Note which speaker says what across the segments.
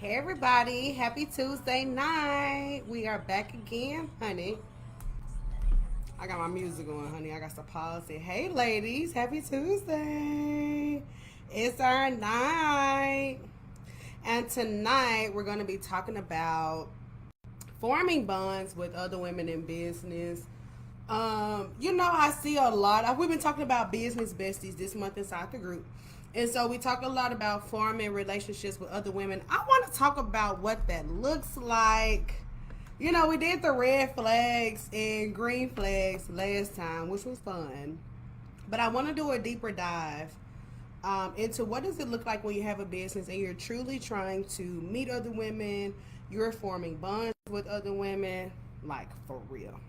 Speaker 1: Hey everybody, happy Tuesday night. We are back again, honey. I got my music on, honey. I got to pause it. Hey ladies, happy Tuesday. It's our night. And tonight we're going to be talking about forming bonds with other women in business. I see a lot. We've been talking about business besties this month inside the group. And so we talk a lot about forming relationships with other women. I want to talk about what that looks like. We did the red flags and green flags last time, which was fun. But I want to do a deeper dive into what does it look like when you have a business and you're truly trying to meet other women, you're forming bonds with other women, like for real.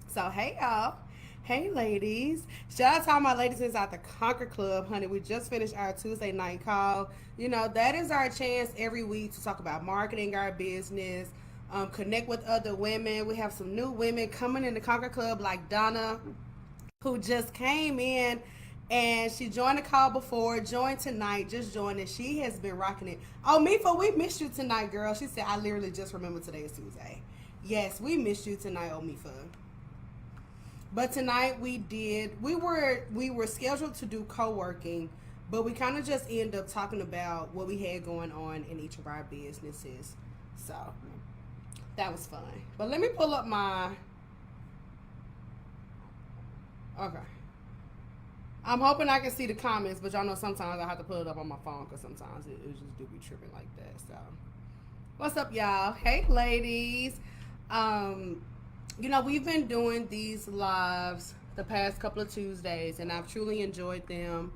Speaker 1: So, hey, y'all. Hey, ladies. Shout out to all my ladies inside the Conquer Club, honey. We just finished our Tuesday night call. That is our chance every week to talk about marketing our business, connect with other women. We have some new women coming in the Conquer Club, like Donna, who just came in and she joined the call before, joined tonight, just joined it. She has been rocking it. Oh, Mifa, we missed you tonight, girl. She said, I literally just remembered today is Tuesday. Yes, we missed you tonight, oh, Mifa. But tonight we were scheduled to do co-working, but we kind of just ended up talking about what we had going on in each of our businesses. So that was fun. But let me pull up okay. I'm hoping I can see the comments, but y'all know sometimes I have to pull it up on my phone because sometimes it just do be tripping like that. So what's up, y'all? Hey, ladies. We've been doing these lives the past couple of Tuesdays, and I've truly enjoyed them.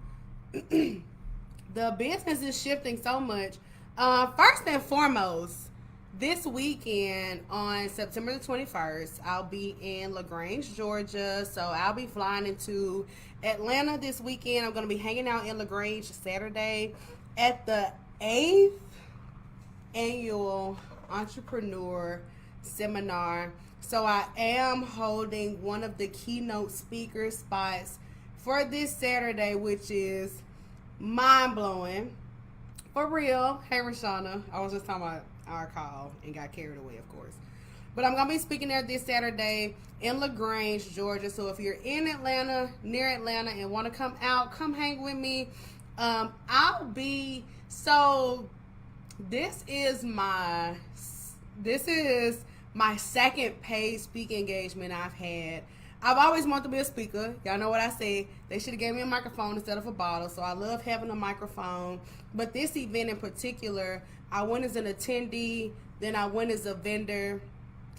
Speaker 1: The business is shifting so much. First and foremost, this weekend on September the 21st, I'll be in LaGrange, Georgia. So I'll be flying into Atlanta this weekend. I'm going to be hanging out in LaGrange Saturday at the 8th annual entrepreneur seminar. So I am holding one of the keynote speaker spots for this Saturday, which is mind-blowing. For real. Hey, Rashana. I was just talking about our call and got carried away, of course. But I'm going to be speaking there this Saturday in LaGrange, Georgia. So if you're in Atlanta, near Atlanta, and want to come out, come hang with me. This is my second paid speaking engagement I've had. I've always wanted to be a speaker. Y'all know what I said. They should have gave me a microphone instead of a bottle. So I love having a microphone. But this event in particular, I went as an attendee, then I went as a vendor.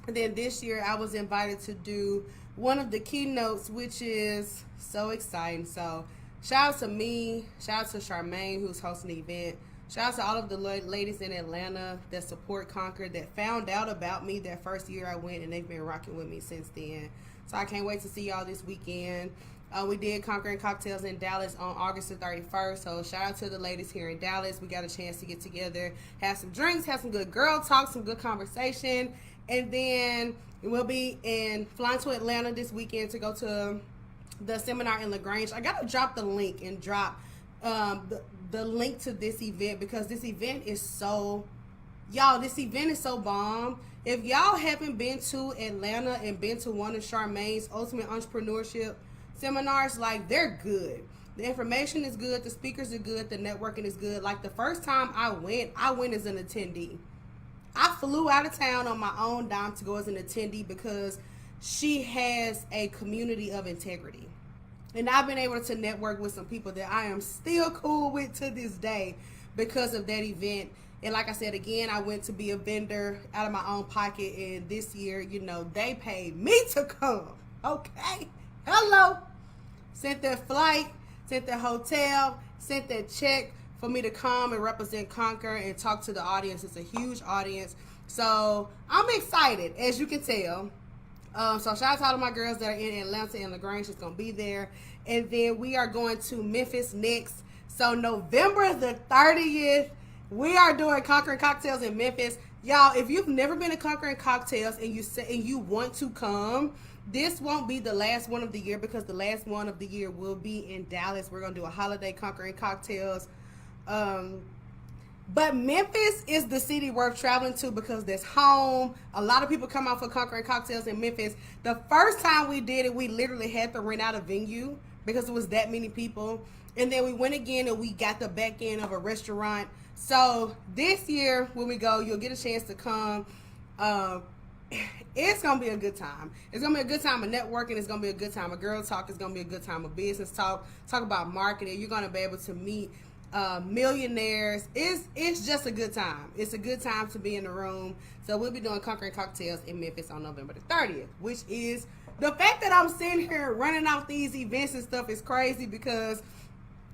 Speaker 1: And then this year I was invited to do one of the keynotes, which is so exciting. So shout out to me, shout out to Charmaine, who's hosting the event. Shout out to all of the ladies in Atlanta that support Conquer, that found out about me that first year I went, and they've been rocking with me since then. So I can't wait to see y'all this weekend. We did Conquer and Cocktails in Dallas on August the 31st. So shout out to the ladies here in Dallas. We got a chance to get together, have some drinks, have some good girl talk, some good conversation. And then we'll be flying to Atlanta this weekend to go to the seminar in LaGrange. I got to drop the link and drop the link to this event, because this event is so bomb. If y'all haven't been to Atlanta and been to one of Charmaine's ultimate entrepreneurship seminars, like, they're good. The information is good, the speakers are good, the networking is good. Like, the first time I went as an attendee. I flew out of town on my own dime to go as an attendee because she has a community of integrity. And I've been able to network with some people that I am still cool with to this day because of that event. And like I said, again, I went to be a vendor out of my own pocket. And this year, they paid me to come. Okay. Hello. Sent their flight, sent their hotel, sent their check for me to come and represent Conquer and talk to the audience. It's a huge audience. So I'm excited, as you can tell. So shout out to all of my girls that are in Atlanta and LaGrange. She's going to be there. And then we are going to Memphis next. So November the 30th, we are doing Conquering Cocktails in Memphis. Y'all, if you've never been to Conquering Cocktails and you want to come, this won't be the last one of the year, because the last one of the year will be in Dallas. We're going to do a holiday Conquering Cocktails. But Memphis is the city worth traveling to because that's home. A lot of people come out for Conquering Cocktails in Memphis. The first time we did it, we literally had to rent out a venue because it was that many people. And then we went again and we got the back end of a restaurant. So this year when we go, you'll get a chance to come. It's going to be a good time. It's going to be a good time of networking. It's going to be a good time of girl talk. It's going to be a good time of business talk. Talk about marketing. You're going to be able to meet millionaires. It's just a good time. It's a good time to be in the room. So we'll be doing Conquering Cocktails in Memphis on November the 30th, which is the fact that I'm sitting here running off these events and stuff is crazy because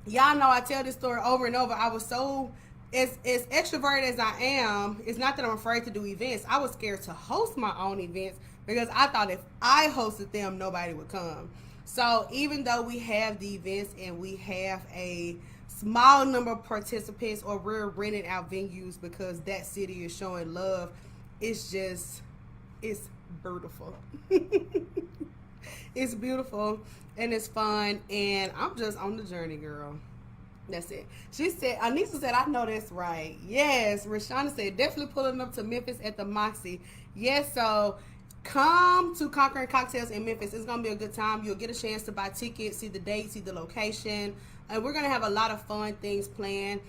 Speaker 1: y'all know I tell this story over and over. I was so as extroverted as I am. It's not that I'm afraid to do events. I was scared to host my own events because I thought if I hosted them, nobody would come. So even though we have the events and we have a small number of participants, or we're renting out venues because that city is showing love, it's beautiful. It's beautiful and it's fun, and I'm just on the journey, girl. That's it. She said, Anissa said, I know that's right. Yes. Rashana said, definitely pulling up to Memphis at the Moxie. Yes, so come to Conquering Cocktails in Memphis. It's going to be a good time. You'll get a chance to buy tickets, see the date, see the location. And we're going to have a lot of fun things planned.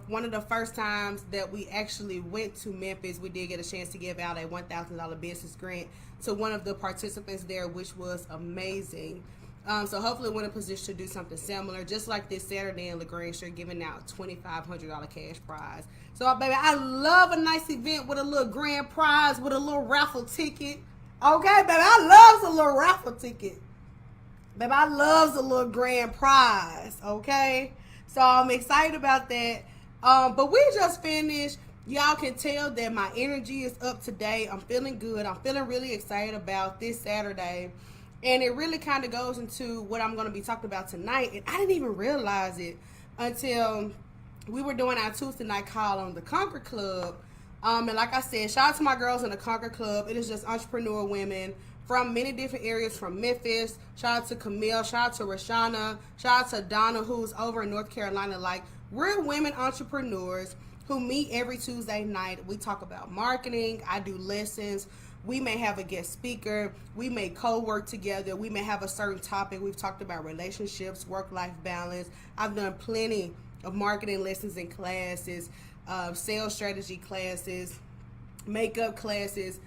Speaker 1: One of the first times that we actually went to Memphis, we did get a chance to give out a $1,000 business grant to one of the participants there, which was amazing. So hopefully we're in a position to do something similar, just like this Saturday in LaGrange Street, giving out $2,500 cash prize. So, baby, I love a nice event with a little grand prize, with a little raffle ticket. Okay, baby, I love a little raffle ticket. Baby, I love a little grand prize, okay? So I'm excited about that. But we just finished. Y'all can tell that my energy is up today. I'm feeling good. I'm feeling really excited about this Saturday. And it really kind of goes into what I'm going to be talking about tonight. And I didn't even realize it until we were doing our Tuesday night call on the Conquer Club. And like I said, shout out to my girls in the Conquer Club. It is just entrepreneur women from many different areas from Memphis. Shout out to Camille. Shout out to Rashana. Shout out to Donna, who's over in North Carolina. Like, we're women entrepreneurs who meet every Tuesday night. We talk about marketing. I do lessons. We may have a guest speaker. We may co-work together. We may have a certain topic. We've talked about relationships, work-life balance. I've done plenty of marketing lessons and classes, sales strategy classes, makeup classes,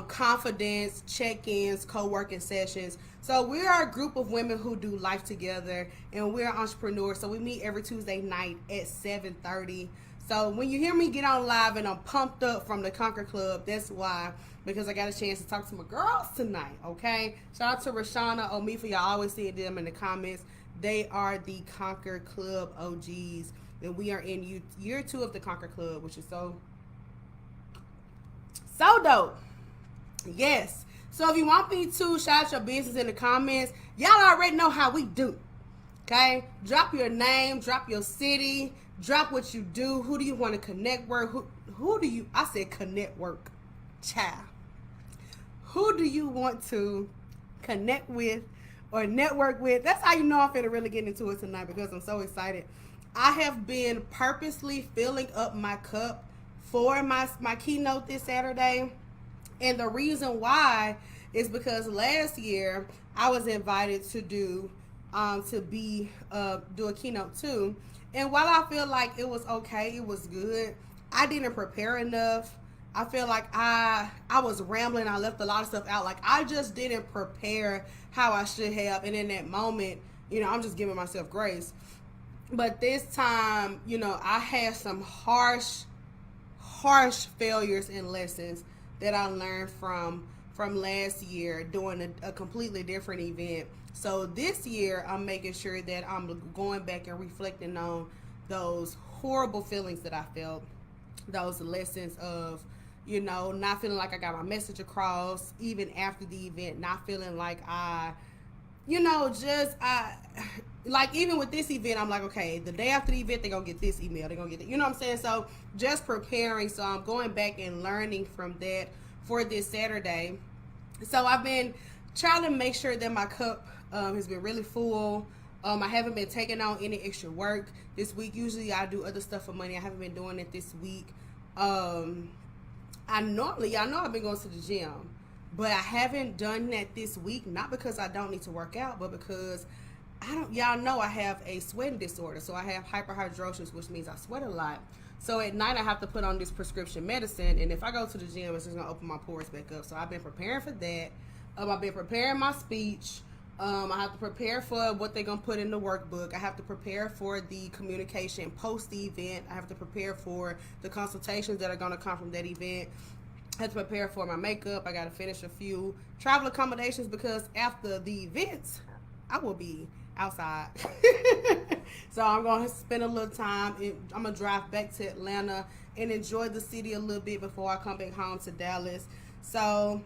Speaker 1: confidence, check-ins, co-working sessions. So we are a group of women who do life together, and we're entrepreneurs. So we meet every Tuesday night at 7:30. So when you hear me get on live and I'm pumped up from the Conquer Club, that's why, because I got a chance to talk to my girls tonight, okay? Shout out to Rashana, Omifa. Y'all always see them in the comments. They are the Conquer Club OGs, and we are in year 2 of the Conquer Club, which is so dope. Yes. So if you want me to shout out your business in the comments, y'all already know how we do, okay? Drop your name, drop your city, drop what you do. Who do you want to connect with? Who do you, I said connect work, child. Who do you want to connect with or network with? That's how you know I'm finna really get into it tonight, because I'm so excited. I have been purposely filling up my cup for my keynote this Saturday. And the reason why is because last year I was invited to do a keynote too. And while I feel like it was okay, it was good, I didn't prepare enough. I feel like I was rambling. I left a lot of stuff out. Like, I just didn't prepare how I should have. And in that moment, I'm just giving myself grace. But this time, I had some harsh failures and lessons that I learned from last year doing a completely different event. So this year, I'm making sure that I'm going back and reflecting on those horrible feelings that I felt, those lessons of, not feeling like I got my message across, even after the event, not feeling like like even with this event, I'm like, okay, the day after the event, they're going to get this email, they're going to get it, you know what I'm saying? So just preparing. So I'm going back and learning from that for this Saturday. So I've been trying to make sure that my cup has been really full. I haven't been taking on any extra work this week. Usually I do other stuff for money. I haven't been doing it this week. I normally, y'all know I've been going to the gym, but I haven't done that this week. Not because I don't need to work out, but because y'all know I have a sweating disorder. So I have hyperhidrosis, which means I sweat a lot. So at night I have to put on this prescription medicine, and if I go to the gym, it's just gonna open my pores back up. So I've been preparing for that. I've been preparing my speech. I have to prepare for what they're gonna put in the workbook. I have to prepare for the communication post the event. I have to prepare for the consultations that are gonna come from that event. I have to prepare for my makeup. I gotta finish a few travel accommodations because after the events, I will be outside. So I'm going to spend a little time. I'm going to drive back to Atlanta and enjoy the city a little bit before I come back home to Dallas. So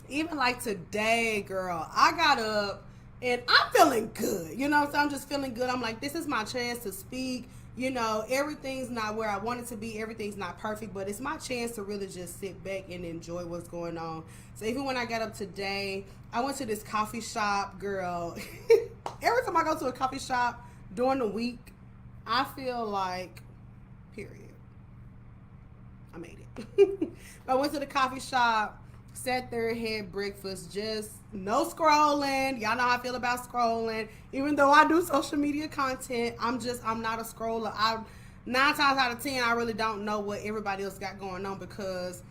Speaker 1: even like today, girl, I got up and I'm feeling good. You know, so I'm just feeling good. I'm like, this is my chance to speak. You know, everything's not where I want it to be. Everything's not perfect, but it's my chance to really just sit back and enjoy what's going on. So even when I got up today, I went to this coffee shop, girl. Every time I go to a coffee shop during the week, I feel like, period, I made it. I went to the coffie shop, sat there, had breakfast, just no scrolling. Y'all know how I feel about scrolling. Even though I do social media content, I'm not a scroller. 9 times out of 10, I really don't know what everybody else got going on because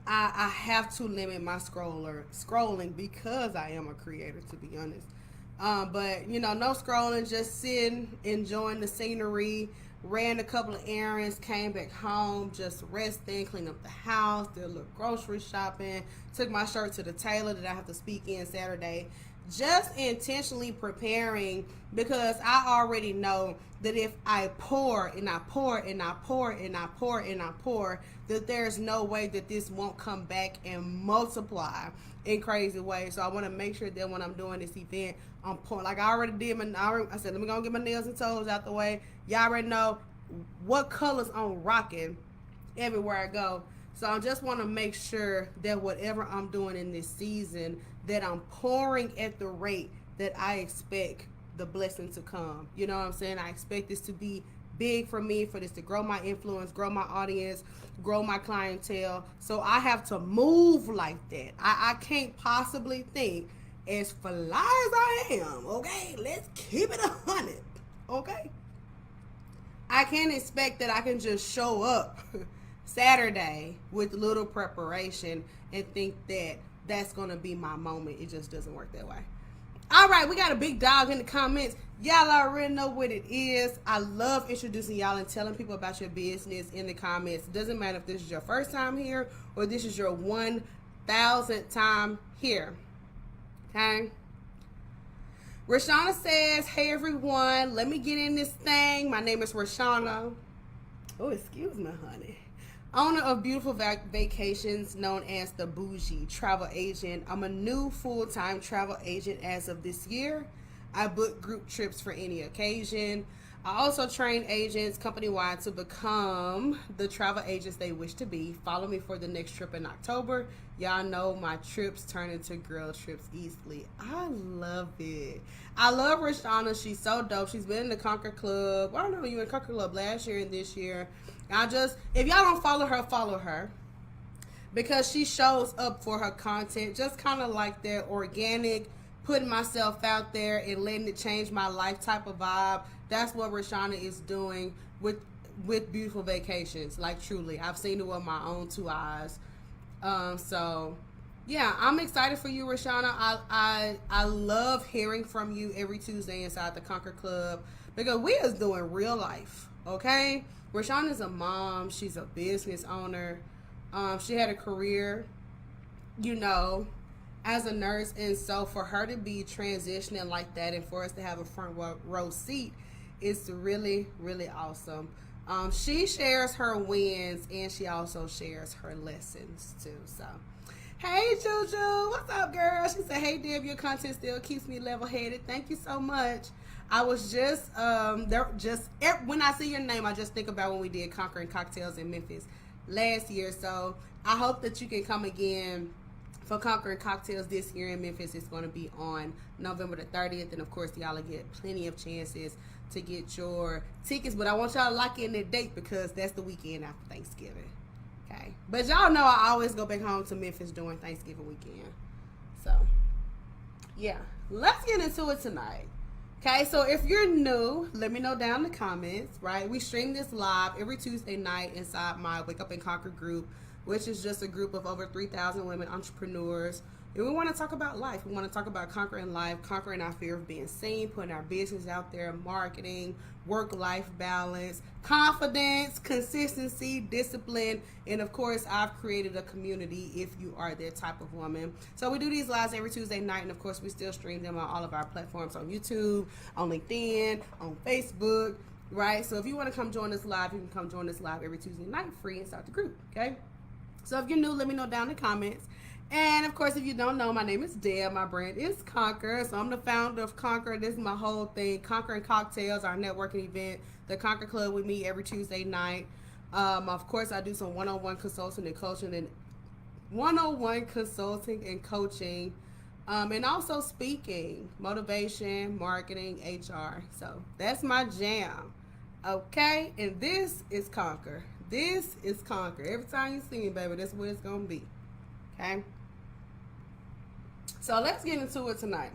Speaker 1: I have to limit my scrolling because I am a creator, to be honest. But, you know, no scrolling, just sitting, enjoying the scenery, ran a couple of errands, came back home, just resting, cleaned up the house, did a little grocery shopping, took my shirt to the tailor that I have to speak in Saturday. Just intentionally preparing because I already know that if I pour and I pour and I pour and I pour and I pour, that there's no way that this won't come back and multiply in crazy ways. So I want to make sure that when I'm doing this event, I'm pouring. Like I already did I said, let me go get my nails and toes out the way. Y'all already know what colors I'm rocking everywhere I go. So I just want to make sure that whatever I'm doing in this season, that I'm pouring at the rate that I expect the blessing to come. You know what I'm saying? I expect this to be big for me, for this to grow my influence, grow my audience, grow my clientele. So I have to move like that. I can't possibly think as fly as I am, okay? Let's keep it 100, okay? I can't expect that I can just show up Saturday with little preparation and think that that's going to be my moment. It just doesn't work that way. All right, we got a big dog in the comments. Y'all already know what it is. I love introducing y'all and telling people about your business in the comments. It doesn't matter if this is your first time here or this is your 1,000th time here. Okay? Rashana says, hey everyone, let me get in this thing. My name is Rashana. Oh, excuse me, honey. Owner of Beautiful Vacations, known as the Bougie Travel Agent. I'm a new full-time travel agent as of this year. I book group trips for any occasion. I also train agents company-wide to become the travel agents they wish to be. Follow me for the next trip in October. Y'all know my trips turn into girl trips easily. I love it. I love Rashana. She's so dope. She's been in the Conquer Club. I don't know, you were in Conquer Club last year and this year. If y'all don't follow her because she shows up for her content, just kind of like that organic, putting myself out there and letting it change my life type of vibe. That's what Rashana is doing with Beautiful Vacations. Like truly, I've seen it with my own 2 eyes. So yeah, I'm excited for you, Rashana. I love hearing from you every Tuesday inside the Conquer Club because we is doing real life, okay? Rashana is a mom. She's a business owner. She had a career, you know, as a nurse. And so for her to be transitioning like that and for us to have a front row seat is really, really awesome. She shares her wins and she also shares her lessons too. So, hey, Juju. What's up, girl? She said, hey, Deb, your content still keeps me level-headed. Thank you so much. I was just when I see your name, I just think about when we did Conquering Cocktails in Memphis last year. So I hope that you can come again for Conquering Cocktails this year in Memphis. It's going to be on November the 30th. And, of course, y'all will get plenty of chances to get your tickets. But I want y'all to lock in that date because that's the weekend after Thanksgiving. Okay? But y'all know I always go back home to Memphis during Thanksgiving weekend. So, yeah. Let's get into it tonight. Okay, so if you're new, let me know down in the comments, right? We stream this live every Tuesday night inside my Wake Up and Conquer group, which is just a group of over 3,000 women entrepreneurs. And we want to talk about life. We want to talk about conquering life, conquering our fear of being seen, putting our business out there, marketing, work-life balance, confidence, consistency, discipline, and of course, I've created a community if you are that type of woman. So we do these lives every Tuesday night, and of course, we still stream them on all of our platforms on YouTube, on LinkedIn, on Facebook, right? So if you want to come join us live, you can come join us live every Tuesday night, free inside the group, okay? So if you're new, let me know down in the comments. And of course, if you don't know, my name is Deb. My brand is Conquer. So I'm the founder of Conquer. This is my whole thing. Conquering Cocktails, our networking event. The Conquer Club, we meet every Tuesday night. Of course, I do some one-on-one consulting and coaching and also speaking, motivation, marketing, HR. So that's my jam. Okay, and this is Conquer. This is Conquer. Every time you see me, baby, that's what it's gonna be. Okay. So let's get into it tonight.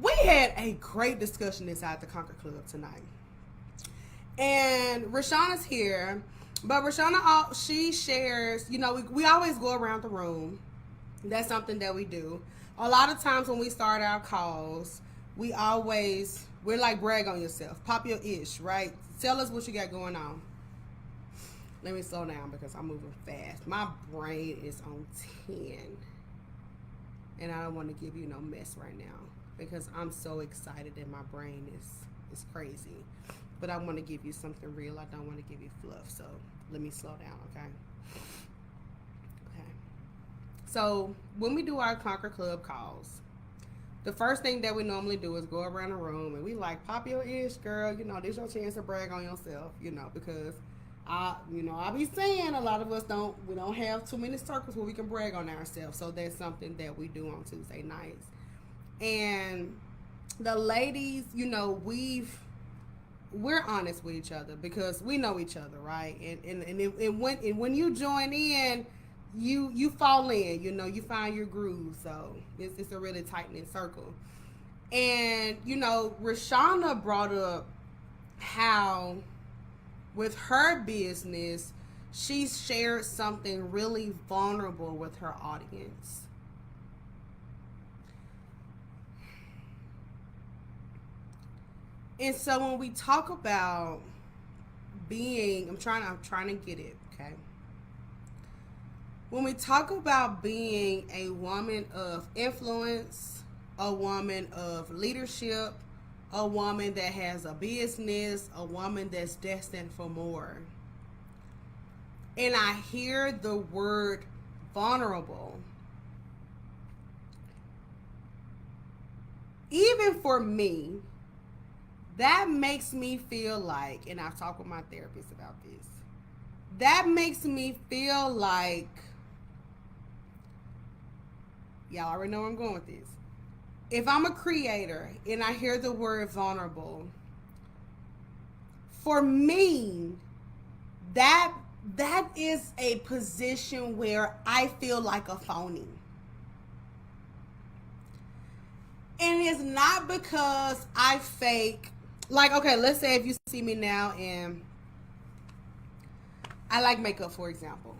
Speaker 1: We had a great discussion inside the Conquer Club tonight. And Rashauna's here. But Rashauna, she shares, you know, we always go around the room. That's something that we do. A lot of times when we start our calls, we're like, brag on yourself. Pop your ish, right? Tell us what you got going on. Let me slow down because I'm moving fast. My brain is on 10. And I don't want to give you no mess right now because I'm so excited that my brain is crazy. But I want to give you something real. I don't want to give you fluff. So let me slow down, okay? Okay. So when we do our Conquer Club calls, the first thing that we normally do is go around the room and we like, pop your ish, girl. You know, this your chance to brag on yourself, you know, because I be saying a lot of us we don't have too many circles where we can brag on ourselves. So that's something that we do on Tuesday nights. And the ladies, you know, we're honest with each other because we know each other, right? And when you join in, you fall in, you know, you find your groove. So it's a really tight-knit circle. And, you know, Rashauna brought up how with her business, she shared something really vulnerable with her audience. And so when we talk about being, I'm trying to get it, okay? When we talk about being a woman of influence, a woman of leadership, a woman that has a business, a woman that's destined for more. And I hear the word vulnerable. Even for me, that makes me feel like, and I've talked with my therapist about this, that makes me feel like, y'all already know where I'm going with this. If I'm a creator and I hear the word vulnerable, for me, that is a position where I feel like a phony. And it's not because I fake, like, okay, let's say if you see me now and I like makeup, for example.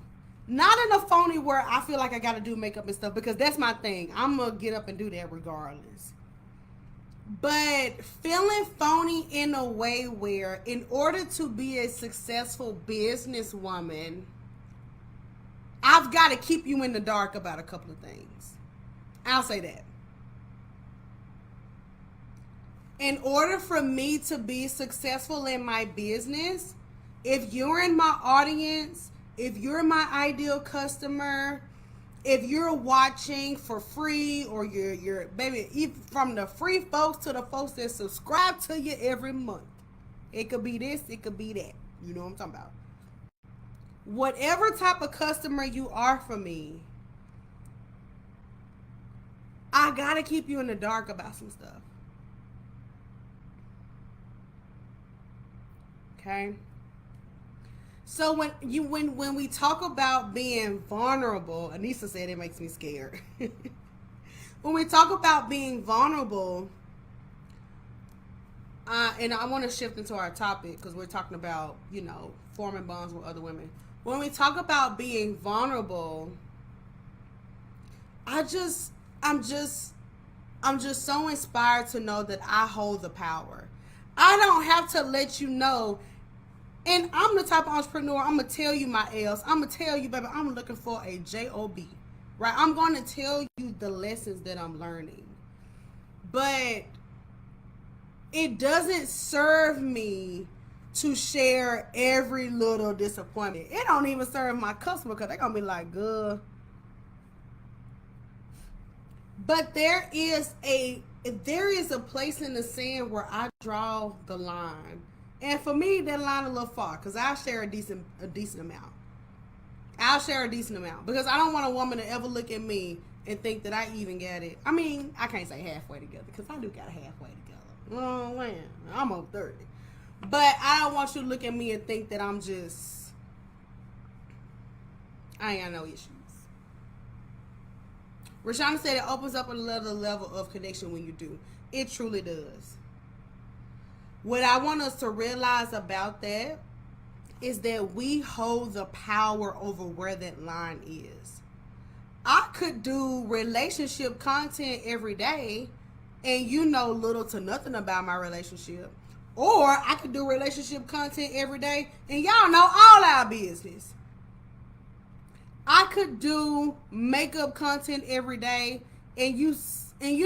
Speaker 1: Not in a phony where I feel like I got to do makeup and stuff because that's my thing. I'm going to get up and do that regardless. But feeling phony in a way where in order to be a successful businesswoman, I've got to keep you in the dark about a couple of things. I'll say that. In order for me to be successful in my business, if you're in my audience, if you're my ideal customer, if you're watching for free or you're baby, from the free folks to the folks that subscribe to you every month, it could be this, it could be that. You know what I'm talking about? Whatever type of customer you are for me, I gotta keep you in the dark about some stuff. Okay? So when we talk about being vulnerable, Anissa said it makes me scared. When we talk about being vulnerable, and I want to shift into our topic because we're talking about, forming bonds with other women. When we talk about being vulnerable, I'm just so inspired to know that I hold the power. I don't have to let you know. And I'm the type of entrepreneur, I'm going to tell you my L's. I'm going to tell you, baby, I'm looking for a job, right? I'm going to tell you the lessons that I'm learning. But it doesn't serve me to share every little disappointment. It don't even serve my customer because they're going to be like, good. But there is a place in the sand where I draw the line. And for me, that line a little far because I'll share a decent amount. I'll share a decent amount because I don't want a woman to ever look at me and think that I even got it. I mean, I can't say halfway together because I do got it halfway together. Oh, man. I'm over 30. But I don't want you to look at me and think that I ain't got no issues. Rashana said it opens up another level of connection when you do. It truly does. What I want us to realize about that is that we hold the power over where that line is. I could do relationship content every day and you know little to nothing about my relationship. Or I could do relationship content every day and y'all know all our business. I could do makeup content every day and you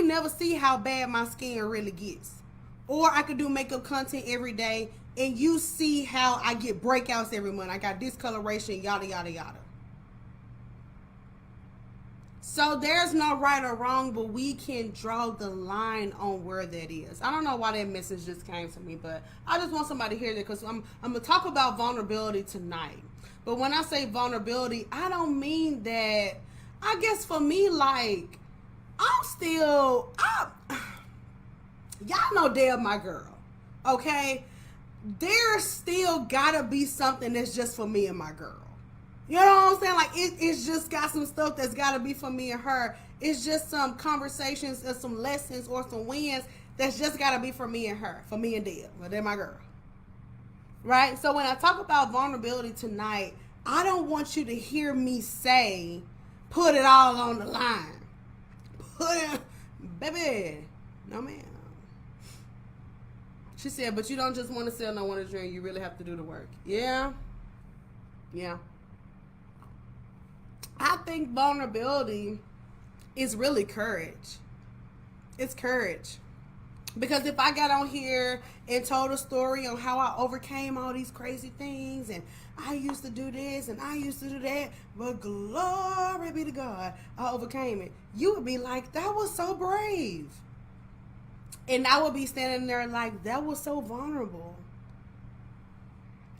Speaker 1: never see how bad my skin really gets. Or I could do makeup content every day and you see how I get breakouts every month. I got discoloration, yada, yada, yada. So there's no right or wrong, but we can draw the line on where that is. I don't know why that message just came to me, but I just want somebody to hear that because I'm going to talk about vulnerability tonight. But when I say vulnerability, I don't mean that. I guess for me, like, y'all know Deb, my girl, okay? There's still gotta be something that's just for me and my girl. You know what I'm saying? Like, it's just got some stuff that's gotta be for me and her. It's just some conversations or some lessons or some wins that's just gotta be for me and her, for me and Deb. Well, they're my girl. Right? So when I talk about vulnerability tonight, I don't want you to hear me say, put it all on the line. Baby, no ma'am. She said, but you don't just want to sell no one a dream. You really have to do the work. Yeah. I think vulnerability is really courage. It's courage. Because if I got on here and told a story on how I overcame all these crazy things and I used to do this and I used to do that, but glory be to God, I overcame it. You would be like, that was so brave. And I would be standing there like, that was so vulnerable.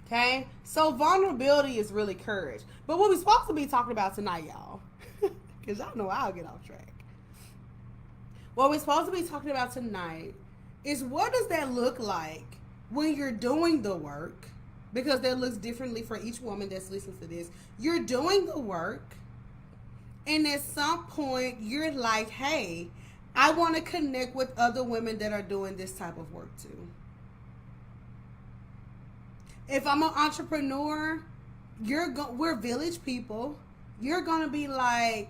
Speaker 1: Okay? So vulnerability is really courage. But what we're supposed to be talking about tonight, y'all, because y'all know I'll get off track. What we're supposed to be talking about tonight is what does that look like when you're doing the work? Because that looks differently for each woman that's listening to this. You're doing the work, and at some point, you're like, hey, I want to connect with other women that are doing this type of work too. If I'm an entrepreneur, we're village people. You're going to be like,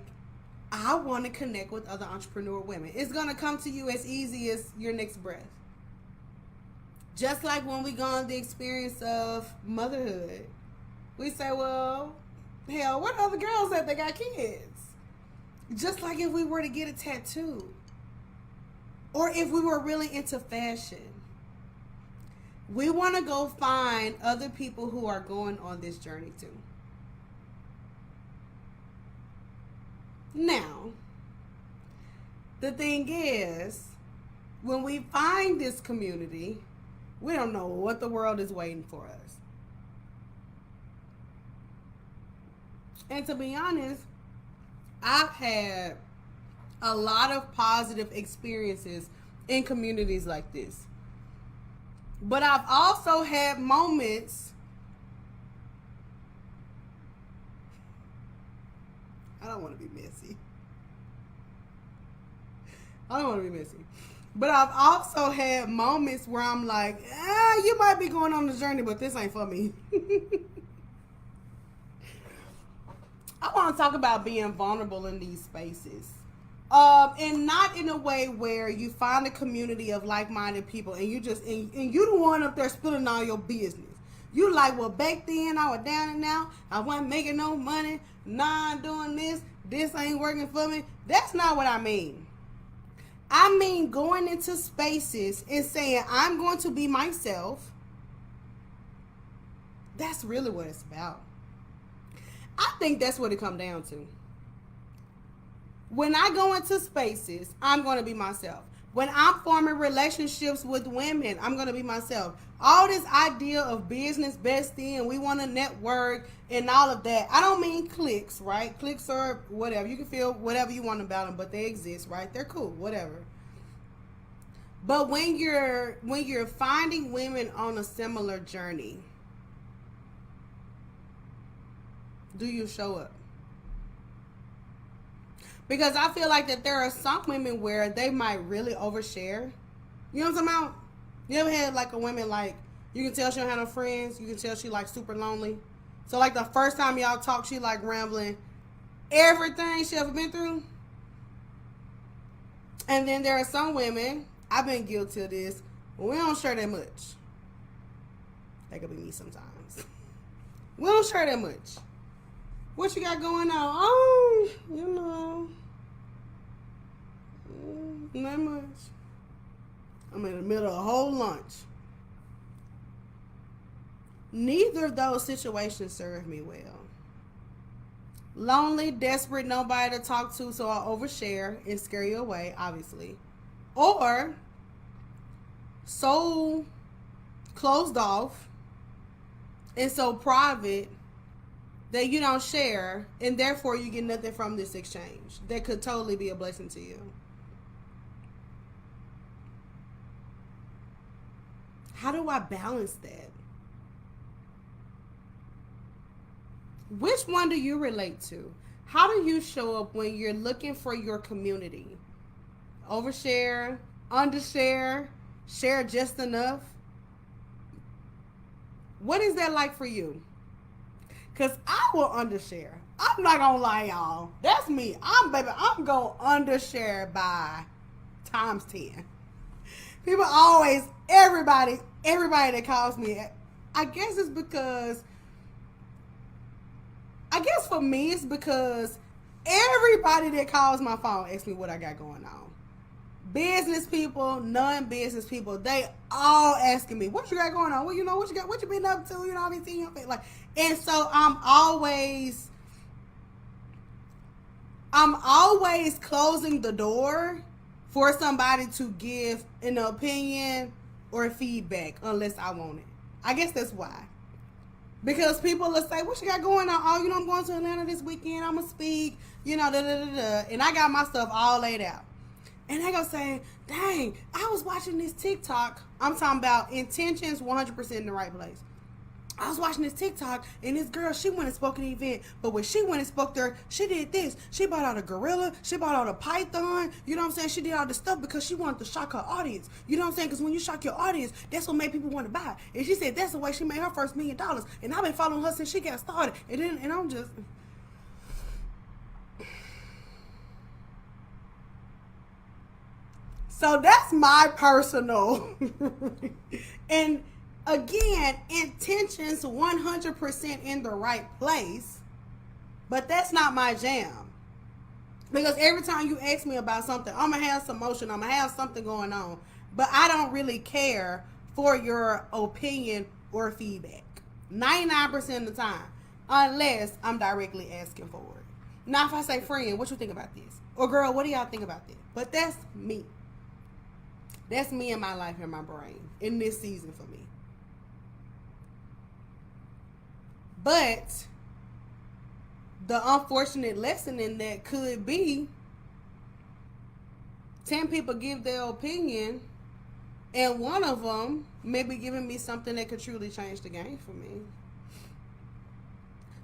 Speaker 1: I want to connect with other entrepreneur women. It's going to come to you as easy as your next breath. Just like when we go on the experience of motherhood, we say, well, hell, what other girls that they got kids? Just like if we were to get a tattoo. Or if we were really into fashion. We want to go find other people who are going on this journey too. Now, the thing is, when we find this community, we don't know what the world is waiting for us. And to be honest, I've had a lot of positive experiences in communities like this. But I've also had moments, I don't want to be messy. I don't want to be messy. But I've also had moments where I'm like, you might be going on the journey, but this ain't for me. I want to talk about being vulnerable in these spaces. And not in a way where you find a community of like-minded people and you just, and you the one up there spilling all your business. You like, well, back then I was down and out. I wasn't making no money. Nah, I'm doing this. This ain't working for me. That's not what I mean. I mean going into spaces and saying, I'm going to be myself. That's really what it's about. I think that's what it comes down to. When I go into spaces, I'm going to be myself. When I'm forming relationships with women, I'm going to be myself. All this idea of business bestie and we want to network and all of that. I don't mean cliques, right? Cliques are whatever. You can feel whatever you want about them, but they exist, right? They're cool, whatever. But when you're finding women on a similar journey, do you show up? Because I feel like that there are some women where they might really overshare. You know what I'm talking about? You ever had like a woman like, you can tell she don't have no friends. You can tell she like super lonely. So like the first time y'all talk, she like rambling everything she ever been through. And then there are some women, I've been guilty of this, we don't share that much. That could be me sometimes. We don't share that much. What you got going on? Oh, you know, not much. I'm in the middle of a whole lunch. Neither of those situations serve me well. Lonely, desperate, nobody to talk to, so I overshare and scare you away, obviously. Or so closed off and so private that you don't share, and therefore you get nothing from this exchange. That could totally be a blessing to you. How do I balance that? Which one do you relate to? How do you show up when you're looking for your community? Overshare, undershare, share just enough? What is that like for you? Because I will undershare. I'm not going to lie, y'all. That's me. I'm going to undershare by times 10. People always, everybody that calls me, I guess for me, it's because everybody that calls my phone asks me what I got going on. Business people, non-business people, they all asking me, what you got going on? Well, you know, what you been up to? You know, I've been seeing your face. Like, and so I'm always closing the door for somebody to give an opinion or feedback unless I want it. I guess that's why. Because people will say, what you got going on? Oh, you know, I'm going to Atlanta this weekend. I'm going to speak, you know, and I got my stuff all laid out. And they gonna say, dang, I was watching this TikTok. I'm talking about intentions 100% in the right place. I was watching this TikTok, and this girl, she went and spoke at an event. But when she went and spoke there, she did this. She bought out a gorilla. She bought out a python. You know what I'm saying? She did all this stuff because she wanted to shock her audience. You know what I'm saying? Because when you shock your audience, that's what made people want to buy. And she said that's the way she made her first $1 million. And I've been following her since she got started. And I'm just... So that's my personal. And again, intentions 100% in the right place, but that's not my jam. Because every time you ask me about something, I'm going to have some motion, I'm going to have something going on, but I don't really care for your opinion or feedback 99% of the time, unless I'm directly asking for it. Now if I say, friend, what you think about this? Or girl, what do y'all think about this? But that's me. That's me in my life and my brain in this season for me. But the unfortunate lesson in that could be 10 people give their opinion, and one of them may be giving me something that could truly change the game for me.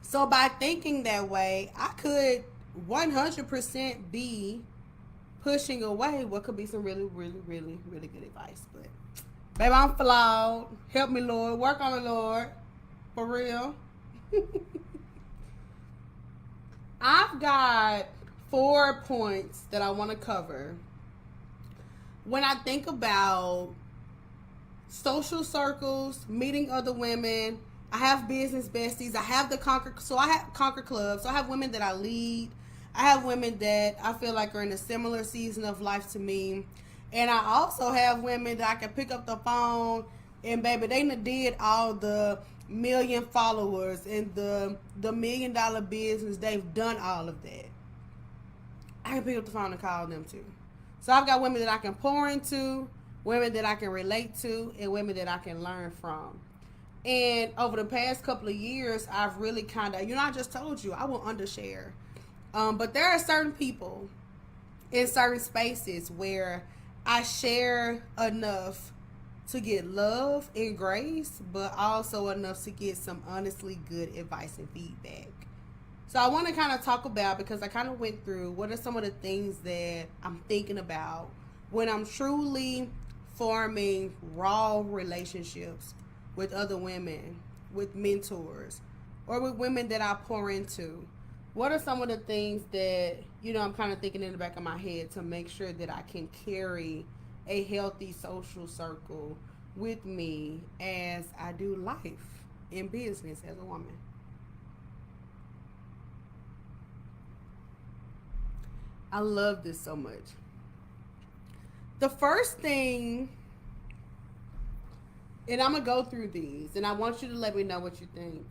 Speaker 1: So by thinking that way, I could 100% be pushing away what could be some really, really, really, really good advice. But, baby, I'm flawed. Help me, Lord. Work on me, Lord. For real. I've got 4 points that I want to cover. When I think about social circles, meeting other women, I have business besties. I have I have Conquer Club. So I have women that I lead. I have women that I feel like are in a similar season of life to me. And I also have women that I can pick up the phone and, baby, they did all the million followers and the $1 million business. They've done all of that. I can pick up the phone and call them too. So I've got women that I can pour into, women that I can relate to, and women that I can learn from. And over the past couple of years, I've really kind of, I just told you, I will undershare. But there are certain people in certain spaces where I share enough to get love and grace, but also enough to get some honestly good advice and feedback. So I want to kind of talk about, because I kind of went through, what are some of the things that I'm thinking about when I'm truly forming raw relationships with other women, with mentors, or with women that I pour into. What are some of the things that, I'm kind of thinking in the back of my head to make sure that I can carry a healthy social circle with me as I do life in business as a woman? I love this so much. The first thing, and I'm going to go through these, and I want you to let me know what you think.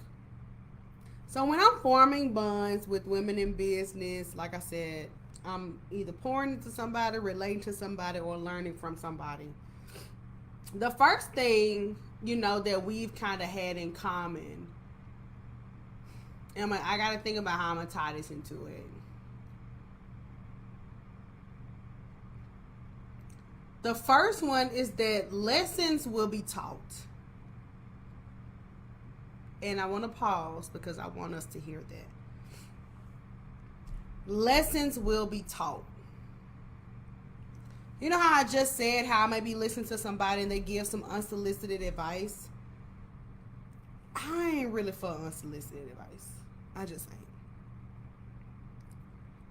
Speaker 1: So when I'm forming bonds with women in business, like I said, I'm either pouring into somebody, relating to somebody, or learning from somebody. The first thing, that we've kind of had in common, and I got to think about how I'm going to tie this into it. The first one is that lessons will be taught. And I want to pause because I want us to hear that. Lessons will be taught. You know how I just said how I may be listening to somebody and they give some unsolicited advice? I ain't really for unsolicited advice. I just ain't.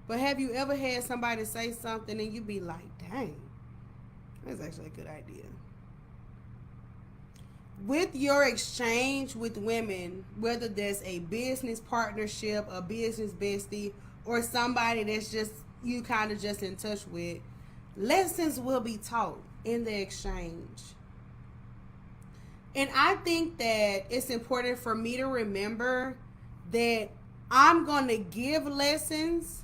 Speaker 1: But have you ever had somebody say something and you be like, dang, that's actually a good idea? With your exchange with women, whether that's a business partnership, a business bestie, or somebody that's just you kind of just in touch with, lessons will be taught in the exchange. And I think that it's important for me to remember that I'm going to give lessons,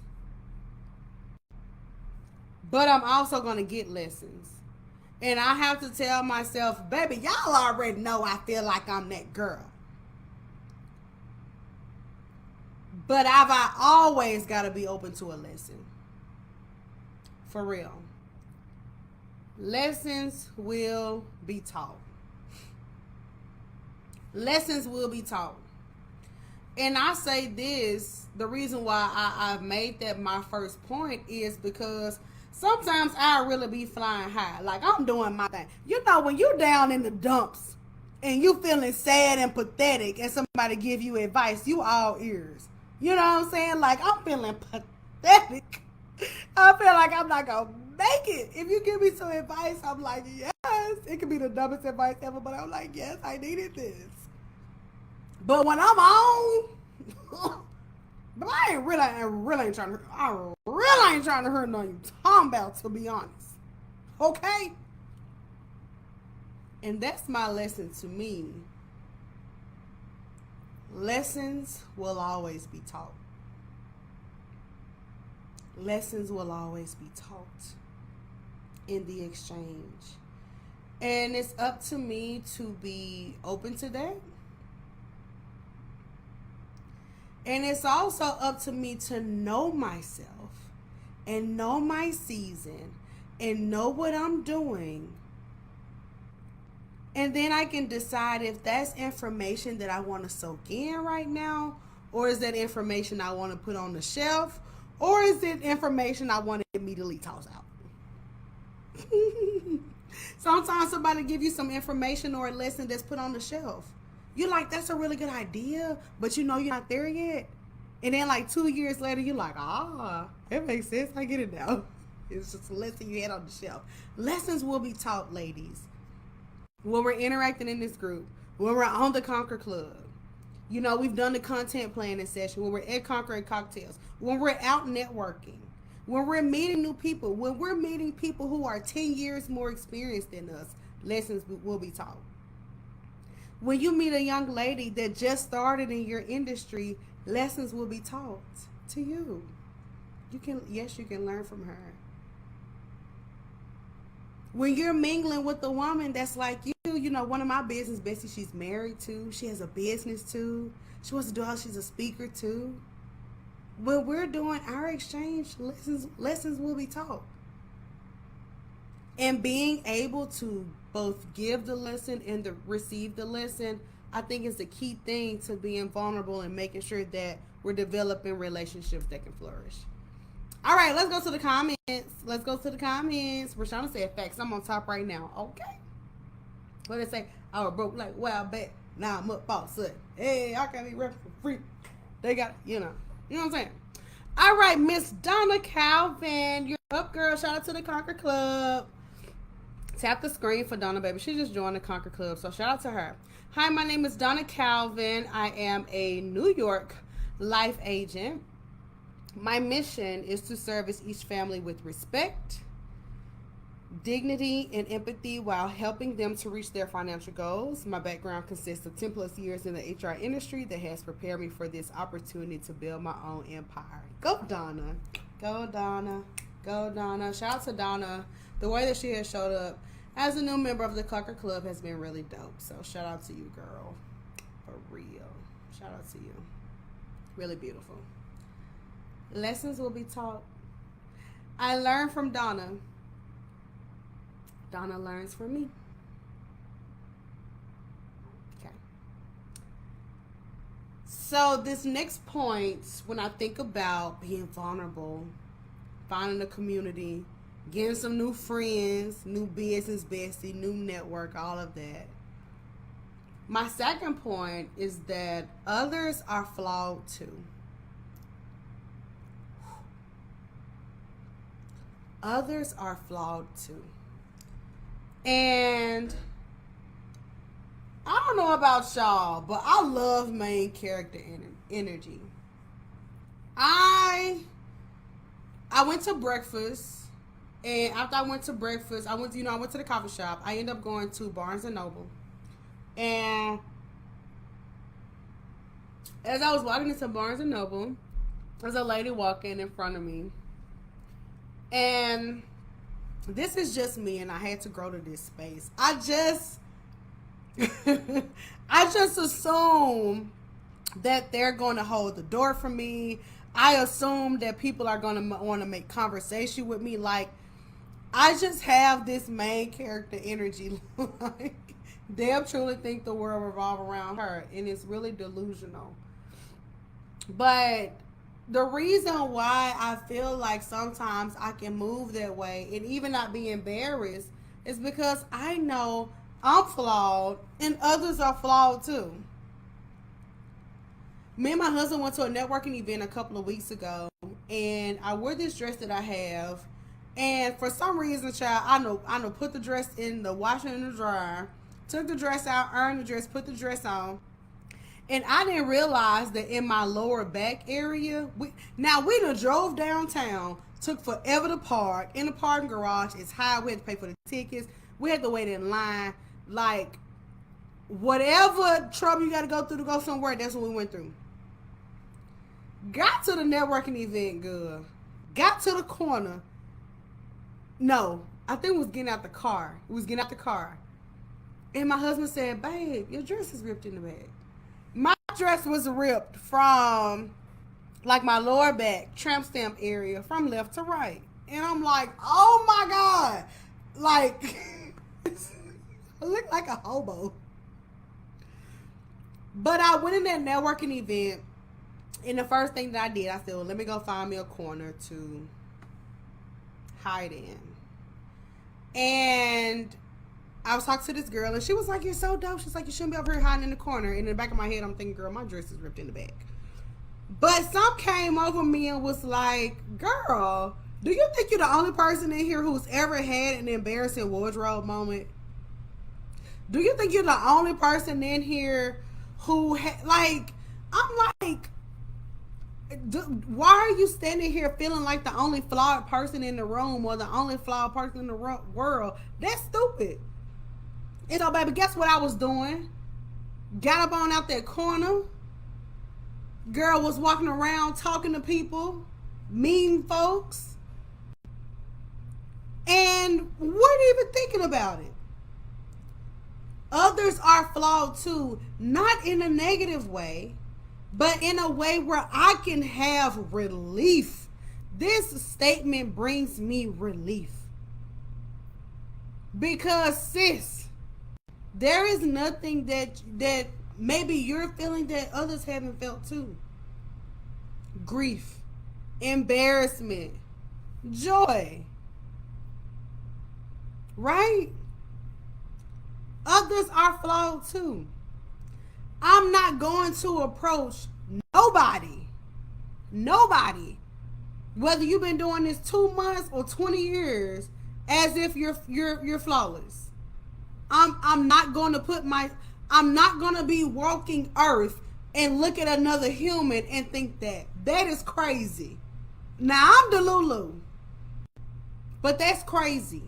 Speaker 1: but I'm also going to get lessons. And I have to tell myself, baby, y'all already know I feel like I'm that girl. But I always got to be open to a lesson. For real. Lessons will be taught. Lessons will be taught. And I say this, the reason why I've made that my first point is because sometimes I really be flying high. Like, I'm doing my thing. When you down in the dumps and you feeling sad and pathetic and somebody give you advice, you all ears. You know what I'm saying? Like, I'm feeling pathetic. I feel like I'm not going to make it. If you give me some advice, I'm like, yes. It could be the dumbest advice ever, but I'm like, yes, I needed this. But when I'm on, but I really ain't trying to hurt no you talking about, to be honest. Okay? And that's my lesson to me. Lessons will always be taught. Lessons will always be taught in the exchange. And it's up to me to be open to that. And it's also up to me to know myself and know my season and know what I'm doing. And then I can decide if that's information that I want to soak in right now, or is that information I want to put on the shelf, or is it information I want to immediately toss out? Sometimes somebody give you some information or a lesson that's put on the shelf. You're like, that's a really good idea, but you know you're not there yet. And then like 2 years later, you're like, that makes sense. I get it now. It's just a lesson you had on the shelf. Lessons will be taught, ladies, when we're interacting in this group, when we're on the Conquer Club. You know, we've done the content planning session, when we're at Conquering Cocktails, when we're out networking, when we're meeting new people, when we're meeting people who are 10 years more experienced than us, lessons will be taught. When you meet a young lady that just started in your industry, lessons will be taught to you. You can learn from her. When you're mingling with a woman that's like you know, one of my business besties, she's married too. She has a business too. She wants to do all, she's a speaker too. When we're doing our exchange, lessons will be taught. And being able to both give the lesson and receive the lesson, I think is the key thing to being vulnerable and making sure that we're developing relationships that can flourish. All right, let's go to the comments. Rashana said facts. I'm on top right now. Okay. What did they say? I was broke like wild bat. Now I'm up boss. Hey, I can't be rap for free. They got, you know what I'm saying? All right, Miss Donna Calvin. You're up, girl. Shout out to the Conquer Club. Tap the screen for Donna, baby. She just joined the Conquer Club, so shout out to her. Hi, my name is Donna Calvin. I am a New York life agent. My mission is to service each family with respect, dignity, and empathy while helping them to reach their financial goals. My background consists of 10 plus years in the HR industry that has prepared me for this opportunity to build my own empire. Go, Donna. Go, Donna. Go, Donna. Shout out to Donna. The way that she has showed up as a new member of the Conquer Club has been really dope. So shout out to you, girl. For real. Shout out to you. Really beautiful. Lessons will be taught. I learn from Donna. Donna learns from me. Okay. So this next point, when I think about being vulnerable, finding a community, getting some new friends, new business bestie, new network, all of that. My second point is that others are flawed too. Others are flawed too. And I don't know about y'all, but I love main character energy. I went to breakfast, and after I went to breakfast, I went to the coffee shop. I ended up going to Barnes and Noble. And as I was walking into Barnes and Noble, there's a lady walking in front of me. And this is just me, and I had to grow to this space. I just assume that they're going to hold the door for me. I assume that people are going to want to make conversation with me. Like, I just have this main character energy. Like, they truly think the world revolves around her, and it's really delusional. But the reason why I feel like sometimes I can move that way and even not be embarrassed is because I know I'm flawed and others are flawed too. Me and my husband went to a networking event a couple of weeks ago, and I wore this dress that I have, and for some reason, child, I know put the dress in the washer and the dryer, took the dress out, ironed the dress, put the dress on. And I didn't realize that in my lower back area, we done drove downtown, took forever to park in the parking garage. It's high. We had to pay for the tickets. We had to wait in line. Like, whatever trouble you got to go through to go somewhere, that's what we went through. Got to the networking event, good. Got to the corner. No, I think we was getting out the car. And my husband said, babe, your dress is ripped in the back. My dress was ripped from like my lower back, tramp stamp area, from left to right. And I'm like, oh my God. Like, I look like a hobo. But I went in that networking event, and the first thing that I did, I said, well, let me go find me a corner to hide in. And I was talking to this girl, and she was like, you're so dope. She's like, you shouldn't be over here hiding in the corner. And in the back of my head, I'm thinking, girl, my dress is ripped in the back. But some came over me and was like, girl, do you think you're the only person in here who's ever had an embarrassing wardrobe moment? Do you think you're the only person in here who, like, I'm like, why are you standing here feeling like the only flawed person in the room or the only flawed person in the world? That's stupid. And so, baby, guess what I was doing? Got up on out that corner. Girl was walking around talking to people, mean folks, and weren't even thinking about it. Others are flawed too, not in a negative way, but in a way where I can have relief. This statement brings me relief. Because, sis, there is nothing that maybe you're feeling that others haven't felt too. Grief, embarrassment, joy. Right? Others are flawed too. I'm not going to approach nobody, whether you've been doing this 2 months or 20 years, as if you're flawless. I'm not going to be walking earth and look at another human and think that is crazy. Now, I'm Delulu, but that's crazy.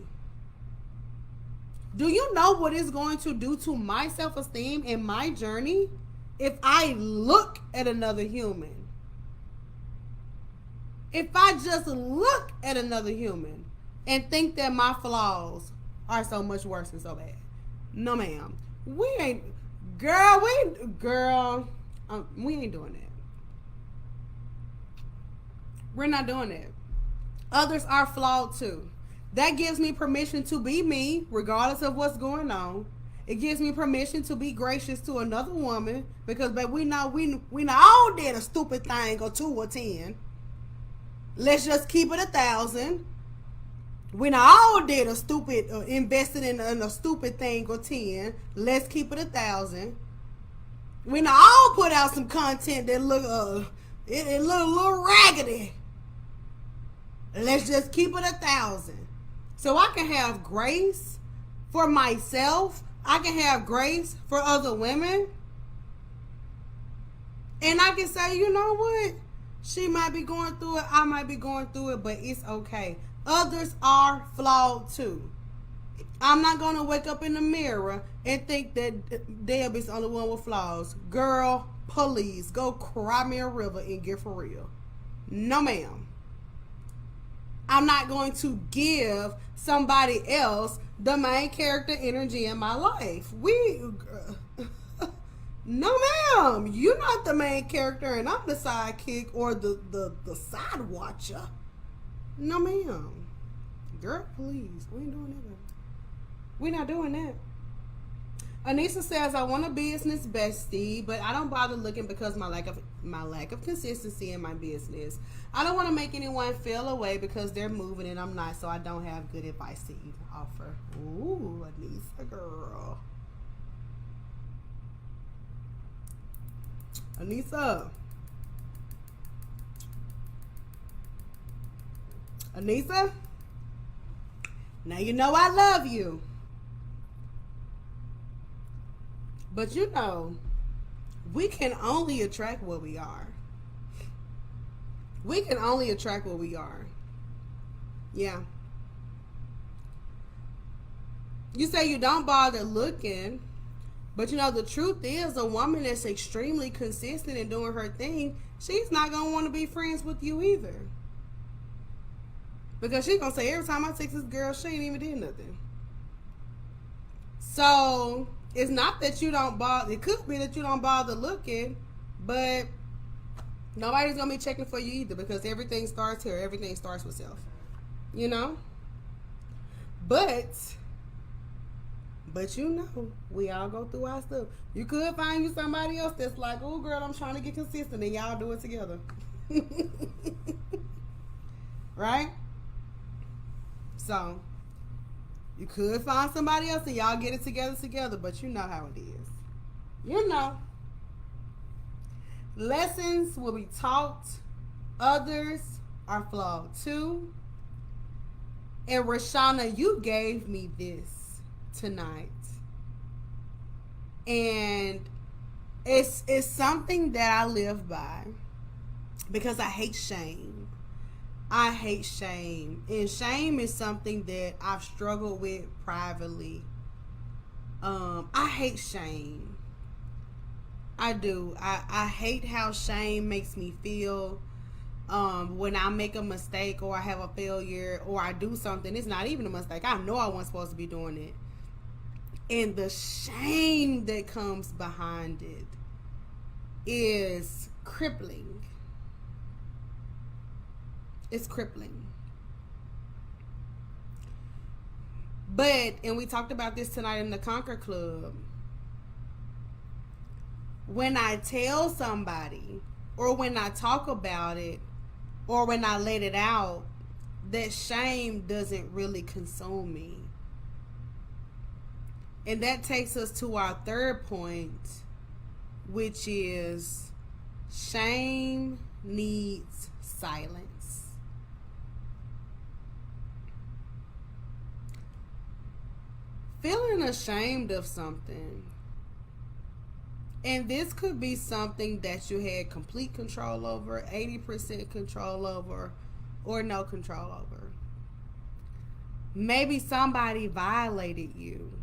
Speaker 1: Do you know what it's going to do to my self-esteem and my journey if I look at another human? If I just look at another human and think that my flaws are so much worse and so bad. No, ma'am. We ain't doing that. We're not doing that. Others are flawed too. That gives me permission to be me, regardless of what's going on. It gives me permission to be gracious to another woman, because, babe, we know all did a stupid thing or 2 or 10. Let's just keep it 1,000. We know all did a stupid, invested in a stupid thing or 10. Let's keep it 1,000. We know all put out some content that look it look a little raggedy. Let's just keep it 1,000. So I can have grace for myself. I can have grace for other women. And I can say, you know what? She might be going through it. I might be going through it, but it's okay. Others are flawed too. I'm not going to wake up in the mirror and think that Deb is the only one with flaws. Girl, please go cry me a river and get for real. No, ma'am. I'm not going to give somebody else the main character energy in my life. No, ma'am. You're not the main character, and I'm the sidekick or the side watcher. No, ma'am. Girl, please. We ain't doing that. We're not doing that. Anissa says, I want a business bestie, but I don't bother looking because my lack of consistency in my business. I don't want to make anyone feel away because they're moving and I'm not, so I don't have good advice to even offer. Ooh, Anissa girl. Anissa? Now you know I love you. But you know, we can only attract what we are. We can only attract what we are. Yeah. You say you don't bother looking, but you know, the truth is a woman that's extremely consistent in doing her thing, she's not going to want to be friends with you either. Because she's going to say, every time I text this girl, she ain't even did nothing. So, it's not that you don't bother. It could be that you don't bother looking, but nobody's going to be checking for you either, because everything starts here. Everything starts with self. you know. But you know, we all go through our stuff. You could find you somebody else that's like, oh girl, I'm trying to get consistent, and y'all do it together. Right? So you could find somebody else and y'all get it together, but you know how it is. You know. Lessons will be taught, others are flawed too. And Rashana, you gave me this tonight. And it's something that I live by because I hate shame. I hate shame. And shame is something that I've struggled with privately. I hate shame. I do. I hate how shame makes me feel. When I make a mistake or I have a failure or I do something, it's not even a mistake. I know I wasn't supposed to be doing it. And the shame that comes behind it is crippling. It's crippling. But, and we talked about this tonight in the Conquer Club, when I tell somebody or when I talk about it or when I let it out, that shame doesn't really consume me. And that takes us to our third point, which is shame needs silence. Feeling ashamed of something, and this could be something that you had complete control over, 80% control over, or no control over. Maybe somebody violated you.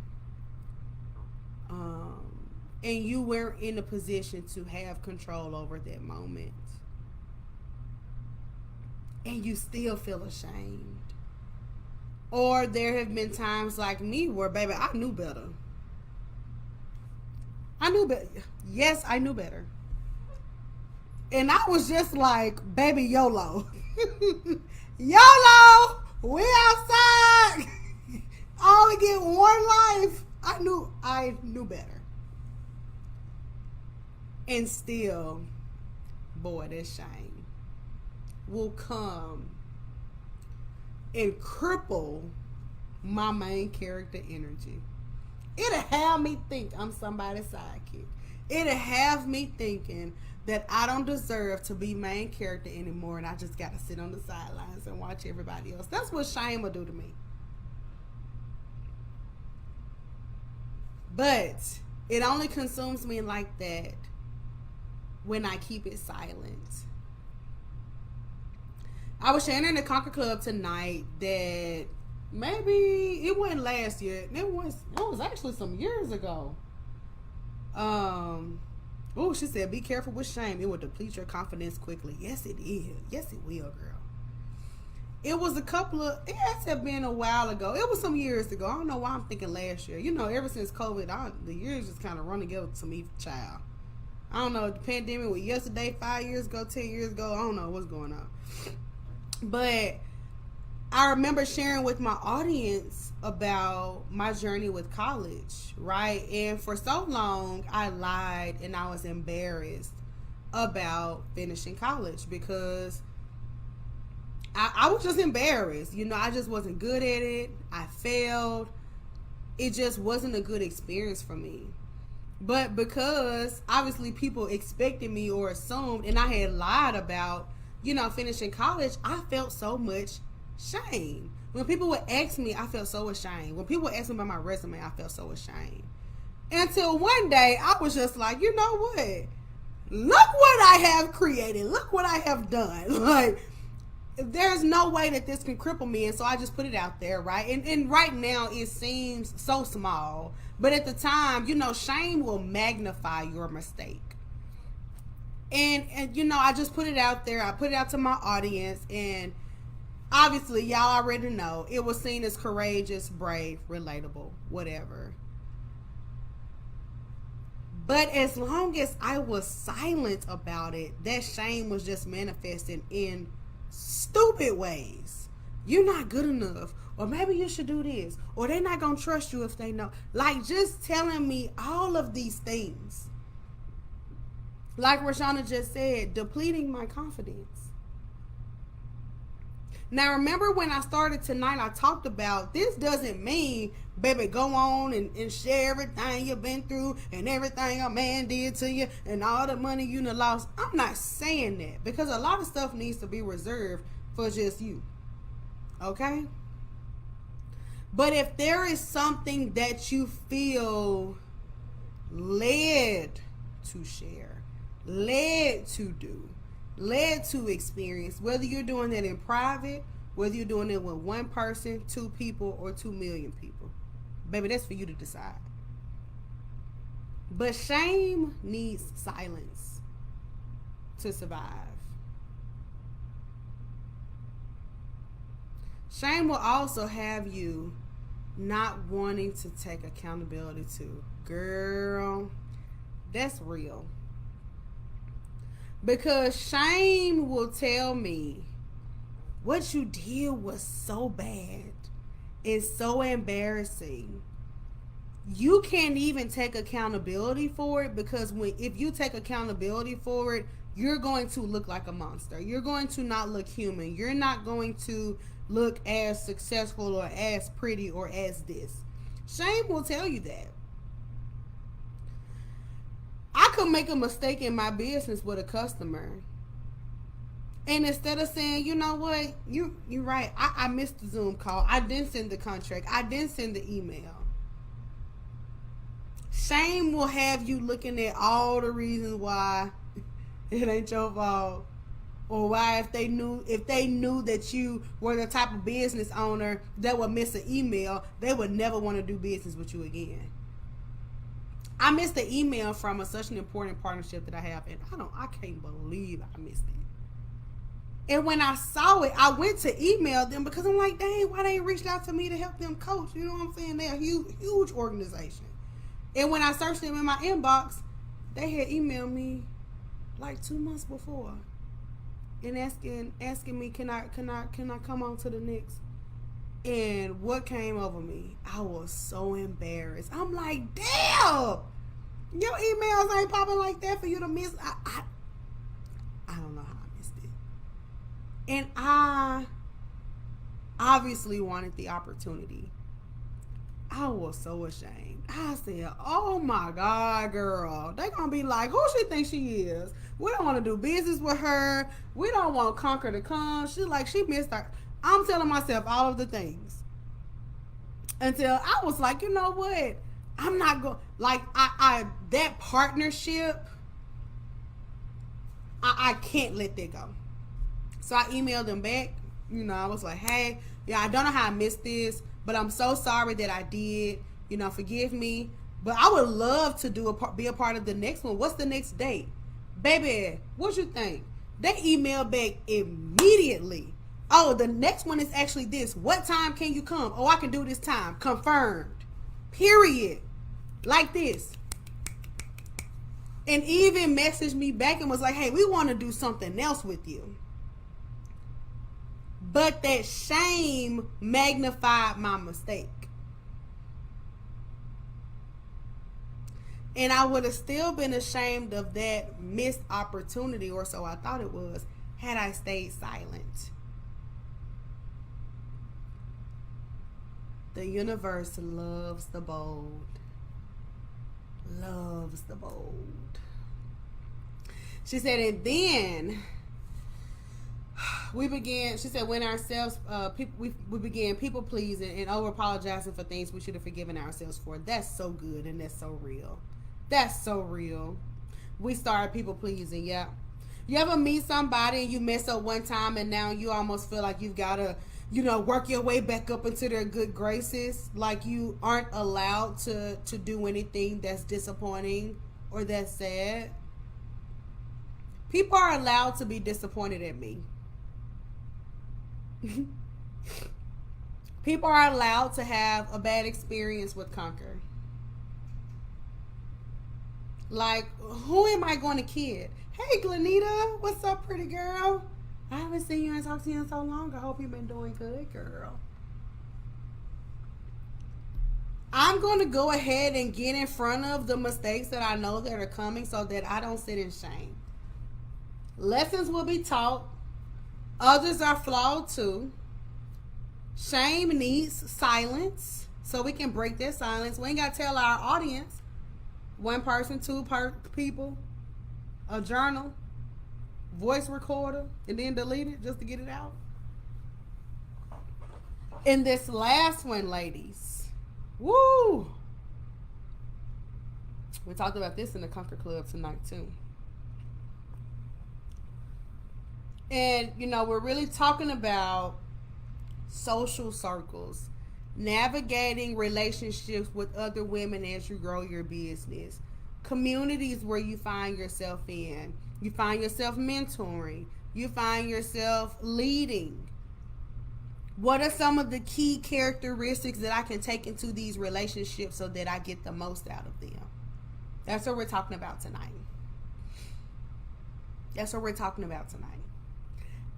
Speaker 1: And you weren't in a position to have control over that moment. And you still feel ashamed. Or there have been times like me where, baby, I knew better. I knew better. Yes, I knew better. And I was just like, baby, YOLO. YOLO! We outside! I only get one life. I knew better. And still, boy, that shame will come and cripple my main character energy. It'll have me think I'm somebody's sidekick. It'll have me thinking that I don't deserve to be main character anymore and I just got to sit on the sidelines and watch everybody else. That's what shame will do to me. But it only consumes me like that when I keep it silent. I was sharing in the Conquer Club tonight that maybe it wasn't last year. It was actually some years ago. She said, be careful with shame. It will deplete your confidence quickly. Yes, it is. Yes, it will, girl. It was it has to have been a while ago. It was some years ago. I don't know why I'm thinking last year. You know, ever since COVID, the years just kind of run together to me, child. I don't know, the pandemic was yesterday, 5 years ago, 10 years ago. I don't know what's going on. But I remember sharing with my audience about my journey with college, right? And for so long, I lied and I was embarrassed about finishing college because I was just embarrassed. You know, I just wasn't good at it. I failed. It just wasn't a good experience for me. But because obviously people expected me or assumed, and I had lied about, finishing college, I felt so much shame. When people would ask me, I felt so ashamed. When people would ask me about my resume, I felt so ashamed. Until one day, I was just like, you know what? Look what I have created. Look what I have done. Like, there's no way that this can cripple me. And so I just put it out there, right? And right now, it seems so small. But at the time, shame will magnify your mistake. And I just put it out there. I put it out to my audience. And obviously, y'all already know, it was seen as courageous, brave, relatable, whatever. But as long as I was silent about it, that shame was just manifesting in stupid ways. you're not good enough, or maybe you should do this, or they're not gonna trust you if they know. Like, just telling me all of these things, like Rashana just said, depleting my confidence. Now, remember when I started tonight, I talked about this doesn't mean, baby, go on and share everything you've been through and everything a man did to you and all the money you done lost. I'm not saying that, because a lot of stuff needs to be reserved for just you. Okay? But if there is something that you feel led to share, led to do, led to experience, whether you're doing that in private, whether you're doing it with one person, 2 people, or 2 million people, baby, that's for you to decide. But shame needs silence to survive. Shame will also have you not wanting to take accountability too. Girl, that's real. Because shame will tell me what you did was so bad. It's so embarrassing. You can't even take accountability for it, because if you take accountability for it, you're going to look like a monster. You're going to not look human. You're not going to look as successful or as pretty or as this. Shame will tell you that. I could make a mistake in my business with a customer, and instead of saying, you know what, you're right, I missed the Zoom call, I didn't send the contract, I didn't send the email. Shame will have you looking at all the reasons why it ain't your fault, or why if they knew that you were the type of business owner that would miss an email, they would never want to do business with you again. I missed the email from such an important partnership that I have, and I can't believe I missed it. And when I saw it, I went to email them, because I'm like, dang, why they ain't reached out to me to help them coach? You know what I'm saying? They're a huge organization. And when I searched them in my inbox, they had emailed me like 2 months before, and asking me, can I come on to the next? And what came over me? I was so embarrassed. I'm like, damn, your emails ain't popping like that for you to miss. I don't know how I missed it. And I obviously wanted the opportunity. I was so ashamed. I said, oh my God, girl. They gonna be like, who she think she is? We don't want to do business with her. We don't want Conquer to come. She missed her. I'm telling myself all of the things, until I was like, you know what? I'm not going, like, that partnership, I can't let that go. So I emailed them back. You know, I was like, hey, yeah, I don't know how I missed this, but I'm so sorry that I did. You know, forgive me. But I would love to be a part of the next one. What's the next date? Baby, what you think? They emailed back immediately. Oh, the next one is actually this. What time can you come? Oh, I can do this time. Confirmed. Period. Like this. And even messaged me back and was like, hey, we want to do something else with you. But that shame magnified my mistake. And I would have still been ashamed of that missed opportunity, or so I thought it was, had I stayed silent. The universe loves the bold. Loves the bold. She said, and then we began, she said, when ourselves, we began people pleasing and over apologizing for things we should have forgiven ourselves for. That's so good, and that's so real. That's so real. We started people pleasing, yeah. You ever meet somebody and you mess up one time and now you almost feel like you've got to, you know, work your way back up into their good graces? Like you aren't allowed to do anything that's disappointing or that's sad? People are allowed to be disappointed at me. People are allowed to have a bad experience with Conquer. Like, who am I going to kid? Hey, Glenita, what's up, pretty girl? I haven't seen you and talked to you in so long. I hope you've been doing good, girl. I'm going to go ahead and get in front of the mistakes that I know that are coming so that I don't sit in shame. Lessons will be taught. Others are flawed too. Shame needs silence so we can break that silence. We ain't got to tell our audience, one person, two people, a journal, voice recorder, and then delete it just to get it out. And this last one, ladies, woo! We talked about this in the Comfort Club tonight too. And, you know, we're really talking about social circles, navigating relationships with other women as you grow your business, communities where you find yourself in, you find yourself mentoring, you find yourself leading. What are some of the key characteristics that I can take into these relationships so that I get the most out of them? That's what we're talking about tonight. That's what we're talking about tonight.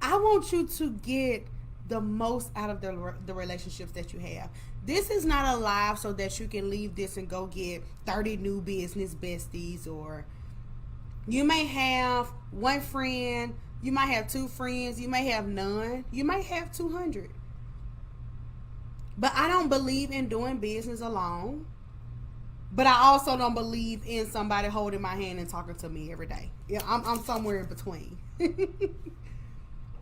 Speaker 1: I want you to get the most out of the relationships that you have. This is not a live so that you can leave this and go get 30 new business besties, or you may have one friend, you might have two friends, you may have none, you might have 200. But I don't believe in doing business alone. But I also don't believe in somebody holding my hand and talking to me every day. Yeah, I'm somewhere in between.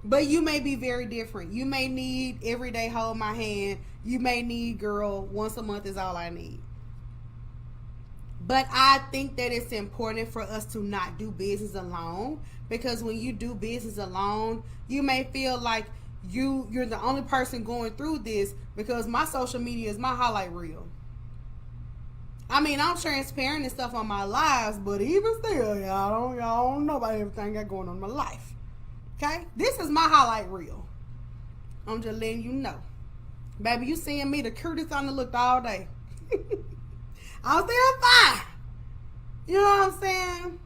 Speaker 1: But you may be very different. You may need every day hold my hand. You may need, girl, once a month is all I need. But I think that it's important for us to not do business alone, because when you do business alone, you may feel like you're the only person going through this, because my social media is my highlight reel. I mean, I'm transparent and stuff on my lives, but even still, y'all don't know about everything I got going on in my life. Okay? This is my highlight reel. I'm just letting you know. Baby, you seeing me the cutest on the look all day. I'm still fine. You know what I'm saying?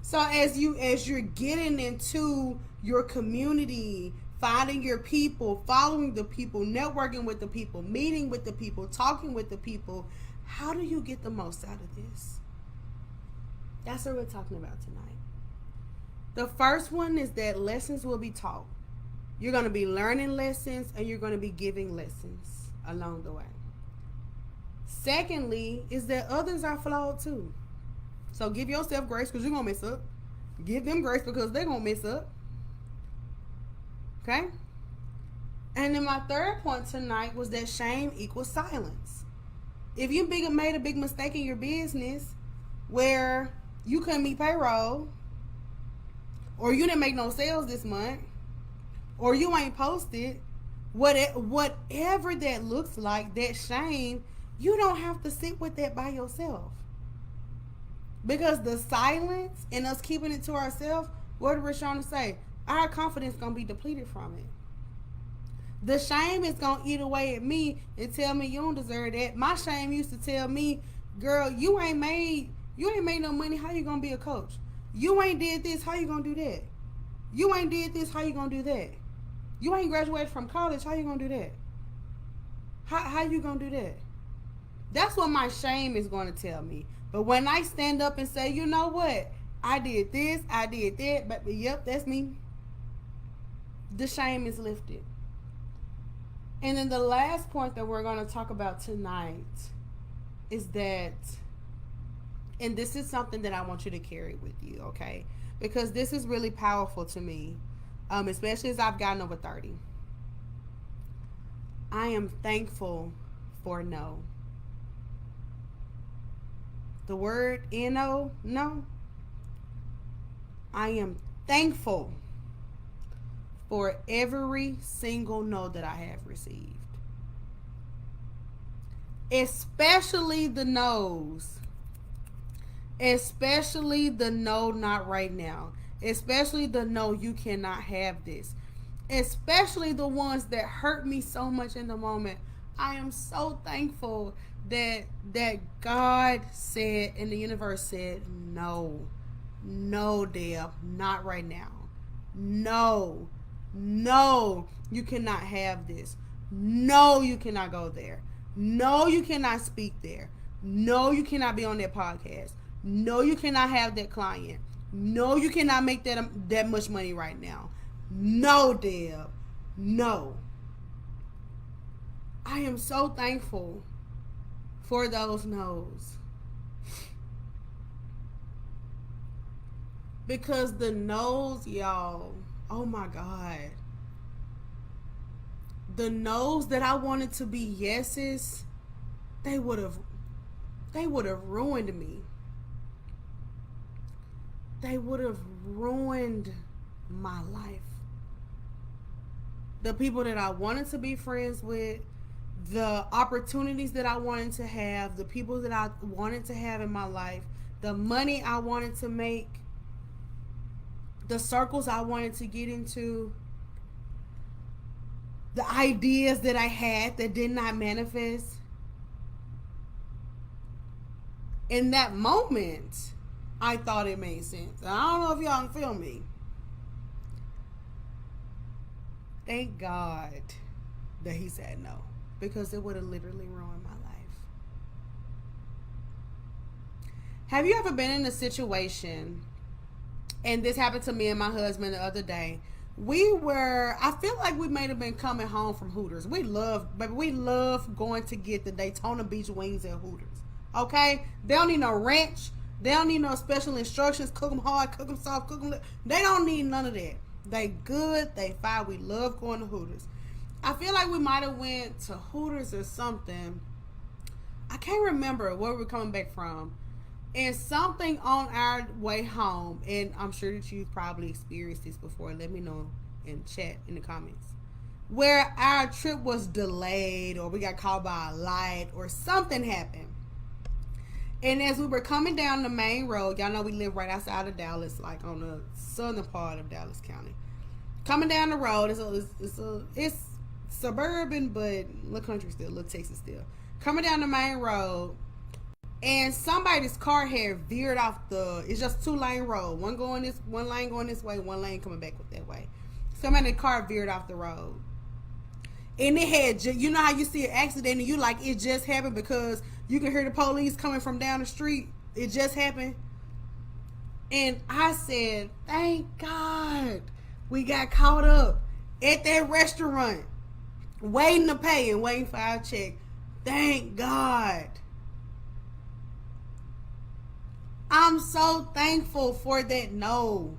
Speaker 1: So as you're getting into your community, finding your people, following the people, networking with the people, meeting with the people, talking with the people, how do you get the most out of this? That's what we're talking about tonight. The first one is that lessons will be taught. You're going to be learning lessons, and you're going to be giving lessons along the way. Secondly, is that others are flawed too. So give yourself grace, because you're going to mess up. Give them grace because they're going to mess up. Okay? And then my third point tonight was that shame equals silence. If you made a big mistake in your business where you couldn't meet payroll, or you didn't make no sales this month, or you ain't posted, whatever that looks like, that shame, you don't have to sit with that by yourself. Because the silence and us keeping it to ourselves, what did Rashonda say? Our confidence going to be depleted from it. The shame is going to eat away at me and tell me you don't deserve that. My shame used to tell me, girl, you ain't made no money. How you going to be a coach? You ain't did this. How you going to do that? You ain't did this. How you going to do that? You ain't graduated from college. How you going to do that? How you going to do that? That's what my shame is going to tell me. But when I stand up and say, you know what? I did this. I did that. But yep, that's me. The shame is lifted. And then the last point that we're going to talk about tonight is that, and this is something that I want you to carry with you, okay? Because this is really powerful to me, especially as I've gotten over 30. I am thankful for no. The word N-O, no. I am thankful for every single no that I have received. Especially the no's. Especially the no, not right now. Especially the no, you cannot have this. Especially the ones that hurt me so much in the moment. I am so thankful that God said and the universe said, no, Deb, not right now. No, no, you cannot have this. No, you cannot go there. No, you cannot speak there. No, you cannot be on that podcast. No, you cannot have that client. No, you cannot make that much money right now. No, Deb. No. I am so thankful for those no's. Because the no's, y'all, oh my God. The no's that I wanted to be yeses, they would have ruined me. They would have ruined my life. The people that I wanted to be friends with, the opportunities that I wanted to have, the people that I wanted to have in my life, the money I wanted to make, the circles I wanted to get into, the ideas that I had that did not manifest. In that moment, I thought it made sense. I don't know if y'all can feel me. Thank God that he said no, because it would have literally ruined my life. Have you ever been in a situation, and this happened to me and my husband the other day, I feel like we may have been coming home from Hooters. We love going to get the Daytona Beach wings at Hooters. Okay? They don't need no ranch. They don't need no special instructions. Cook them hard, cook them soft, cook them. They don't need none of that. They good. They fine. We love going to Hooters. I feel like we might have went to Hooters or something. I can't remember where we're coming back from. And something on our way home, and I'm sure that you've probably experienced this before. Let me know in chat in the comments. Where our trip was delayed, or we got caught by a light, or something happened. And as we were coming down the main road, y'all know we live right outside of Dallas, like on the southern part of Dallas County. Coming down the road, it's suburban, but little country still, little Texas still. Coming down the main road, and somebody's car had veered off it's just 2-lane road. One lane going this way, one lane coming back that way. Somebody's car veered off the road. And it had, you know how you see an accident and you like, it just happened, because you can hear the police coming from down the street. It just happened. And I said, thank God we got caught up at that restaurant, waiting to pay and waiting for our check. Thank God. I'm so thankful for that no.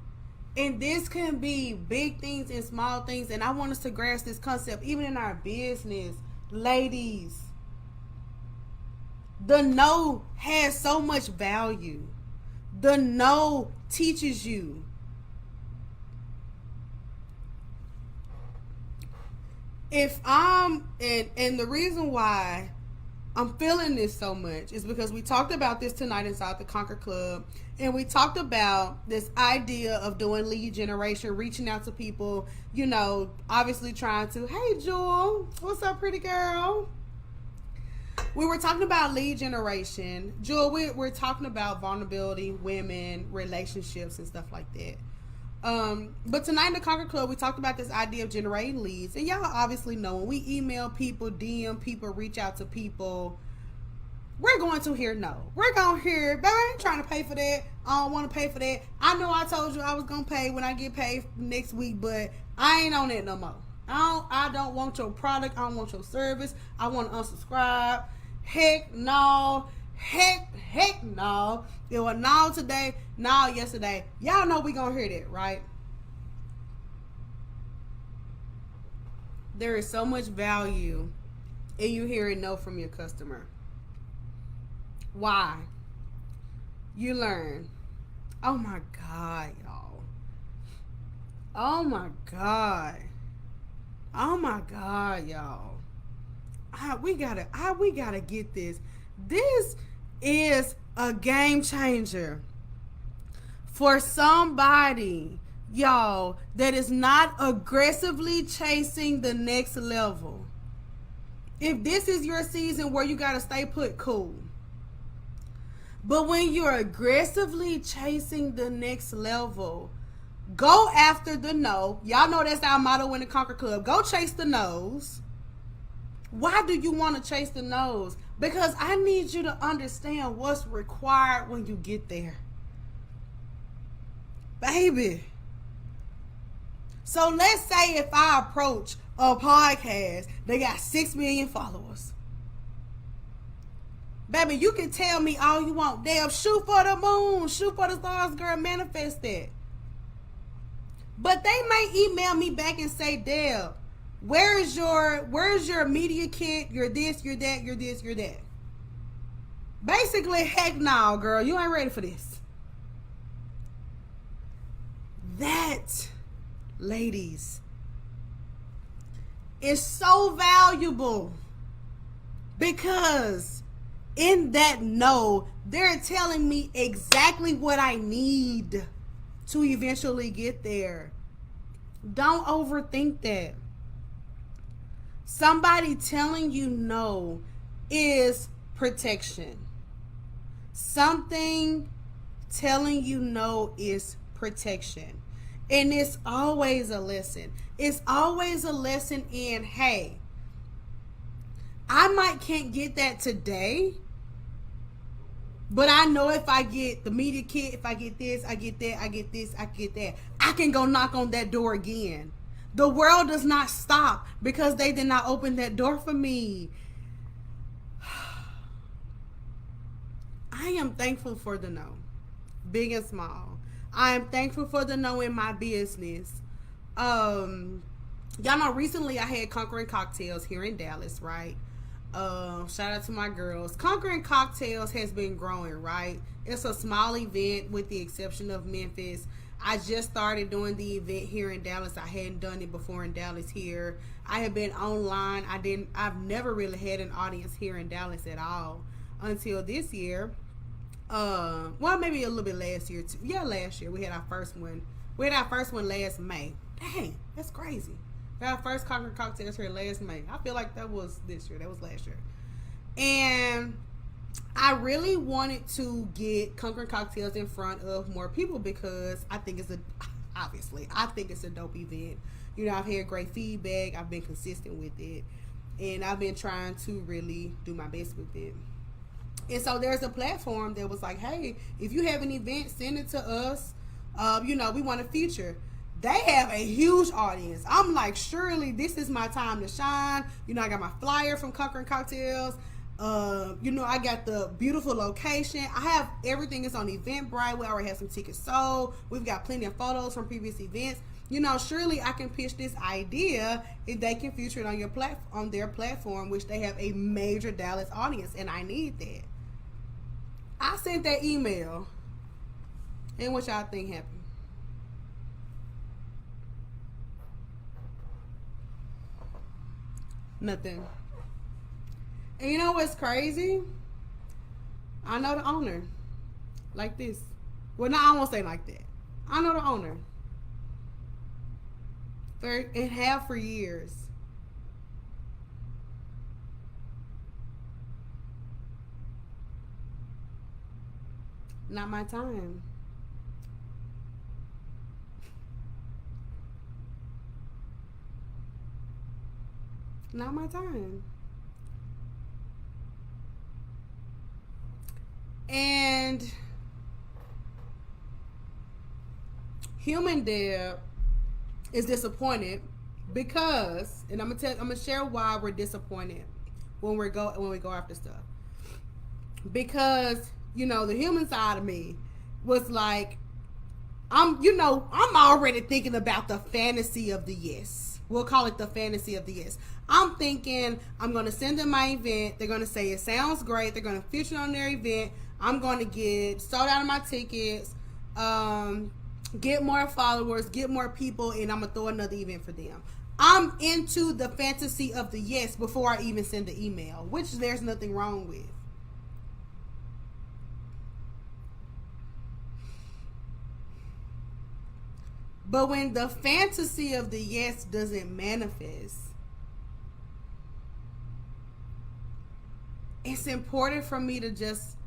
Speaker 1: And this can be big things and small things. And I want us to grasp this concept even in our business. Ladies, the no has so much value. The no teaches you. And the reason why I'm feeling this so much is because we talked about this tonight inside the Conquer Club, and we talked about this idea of doing lead generation, reaching out to people, obviously trying to, hey Jewel, what's up, pretty girl? We were talking about lead generation. Jewel, we're talking about vulnerability, women, relationships, and stuff like that. But tonight in the Conquer Club, we talked about this idea of generating leads. And y'all obviously know when we email people, DM people, reach out to people, we're going to hear no. We're going to hear, baby, I ain't trying to pay for that. I don't want to pay for that. I know I told you I was going to pay when I get paid next week, but I ain't on it no more. I don't want your product. I don't want your service. I want to unsubscribe. Heck no. Heck no. It was no today, no yesterday. Y'all know we gonna hear that, right? There is so much value in you hearing no from your customer. Why? You learn. Oh my God, y'all. Oh my God. Oh my God, y'all. We gotta get this. This is a game changer for somebody, y'all, that is not aggressively chasing the next level. If this is your season where you gotta stay put, cool. But when you're aggressively chasing the next level, Go after the no. Y'all know that's our motto in the Conquer Club. Go chase the no's. Why do you want to chase the no's? Because I need you to understand what's required when you get there. Baby. So let's say if I approach a podcast, they got 6 million followers. Baby, you can tell me all you want. Damn, shoot for the moon, shoot for the stars, girl, manifest that. But they may email me back and say, Deb, where's your media kit? You're this, you're that, you're this, you're that. Basically, heck no, girl, you ain't ready for this. That, ladies, is so valuable, because in that no, they're telling me exactly what I need to eventually get there. Don't overthink that. Somebody telling you no is protection. Something telling you no is protection. And it's always a lesson. It's always a lesson in, hey, I can't get that today, but I know if I get the media kit, if I get this, I get that, I get this, I get that, I can go knock on that door again. The world does not stop because they did not open that door for me. I am thankful for the no, big and small. I am thankful for the no in my business. Y'all know recently I had Conquering Cocktails here in Dallas, right? Shout out to my girls. Conquering Cocktails has been growing, right? It's a small event with the exception of Memphis. I just started doing the event here in Dallas. I hadn't done it before in Dallas here. I have been online. I've never really had an audience here in Dallas at all until this year. Well, maybe a little bit last year too. Yeah, last year we had our first one. We had our first one last May. Dang, that's crazy. We had our first Conquering Cocktails here last May. I feel like that was this year. That was last year. And I really wanted to get Conquering Cocktails in front of more people because I think it's a dope event. You know, I've had great feedback. I've been consistent with it. And I've been trying to really do my best with it. And so there's a platform that was like, hey, if you have an event, send it to us. We want to feature. They have a huge audience. I'm like, surely this is my time to shine. I got my flyer from Conquering Cocktails. I got the beautiful location. I have everything is on Eventbrite. We already have some tickets sold. We've got plenty of photos from previous events. Surely I can pitch this idea if they can feature it on their platform, which they have a major Dallas audience, and I need that. I sent that email, and what y'all think happened? Nothing. And you know what's crazy? I know the owner. Like this. Well, no, I won't say like that. I know the owner. And have for years. Not my time. Not my time. And Human Deb is disappointed because, and I'm gonna share why we're disappointed when we go after stuff. Because the human side of me was like, I'm already thinking about the fantasy of the yes. We'll call it the fantasy of the yes. I'm thinking I'm going to send them my event. They're going to say it sounds great. They're going to feature on their event. I'm going to get sold out of my tickets, get more followers, get more people, and I'm going to throw another event for them. I'm into the fantasy of the yes before I even send the email, which there's nothing wrong with. But when the fantasy of the yes doesn't manifest, it's important for me to just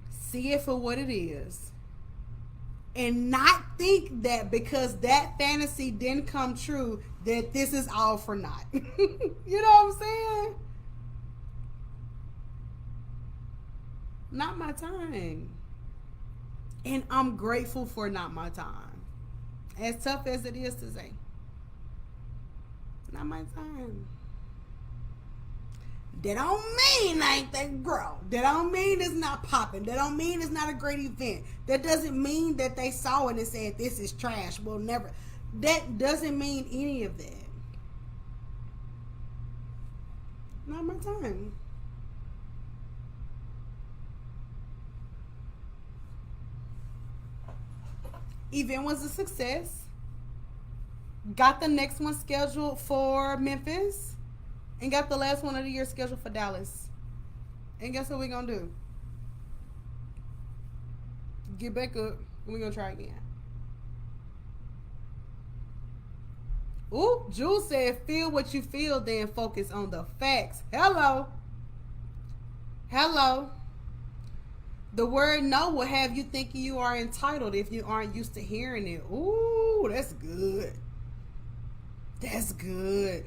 Speaker 1: see it for what it is and not think that because that fantasy didn't come true that this is all for naught. You know what I'm saying? Not my time. And I'm grateful for not my time. As tough as it is to say. Not my time. That don't mean I ain't that girl. That don't mean it's not popping. That don't mean it's not a great event. That doesn't mean that they saw it and said this is trash. We'll never. That doesn't mean any of that. Not my time. Event was a success. Got the next one scheduled for Memphis. And got the last one of the year scheduled for Dallas. And guess what we're going to do? Get back up. And we're going to try again. Ooh, Jules said, feel what you feel, then focus on the facts. Hello. Hello. The word no will have you thinking you are entitled if you aren't used to hearing it. Ooh, that's good. That's good.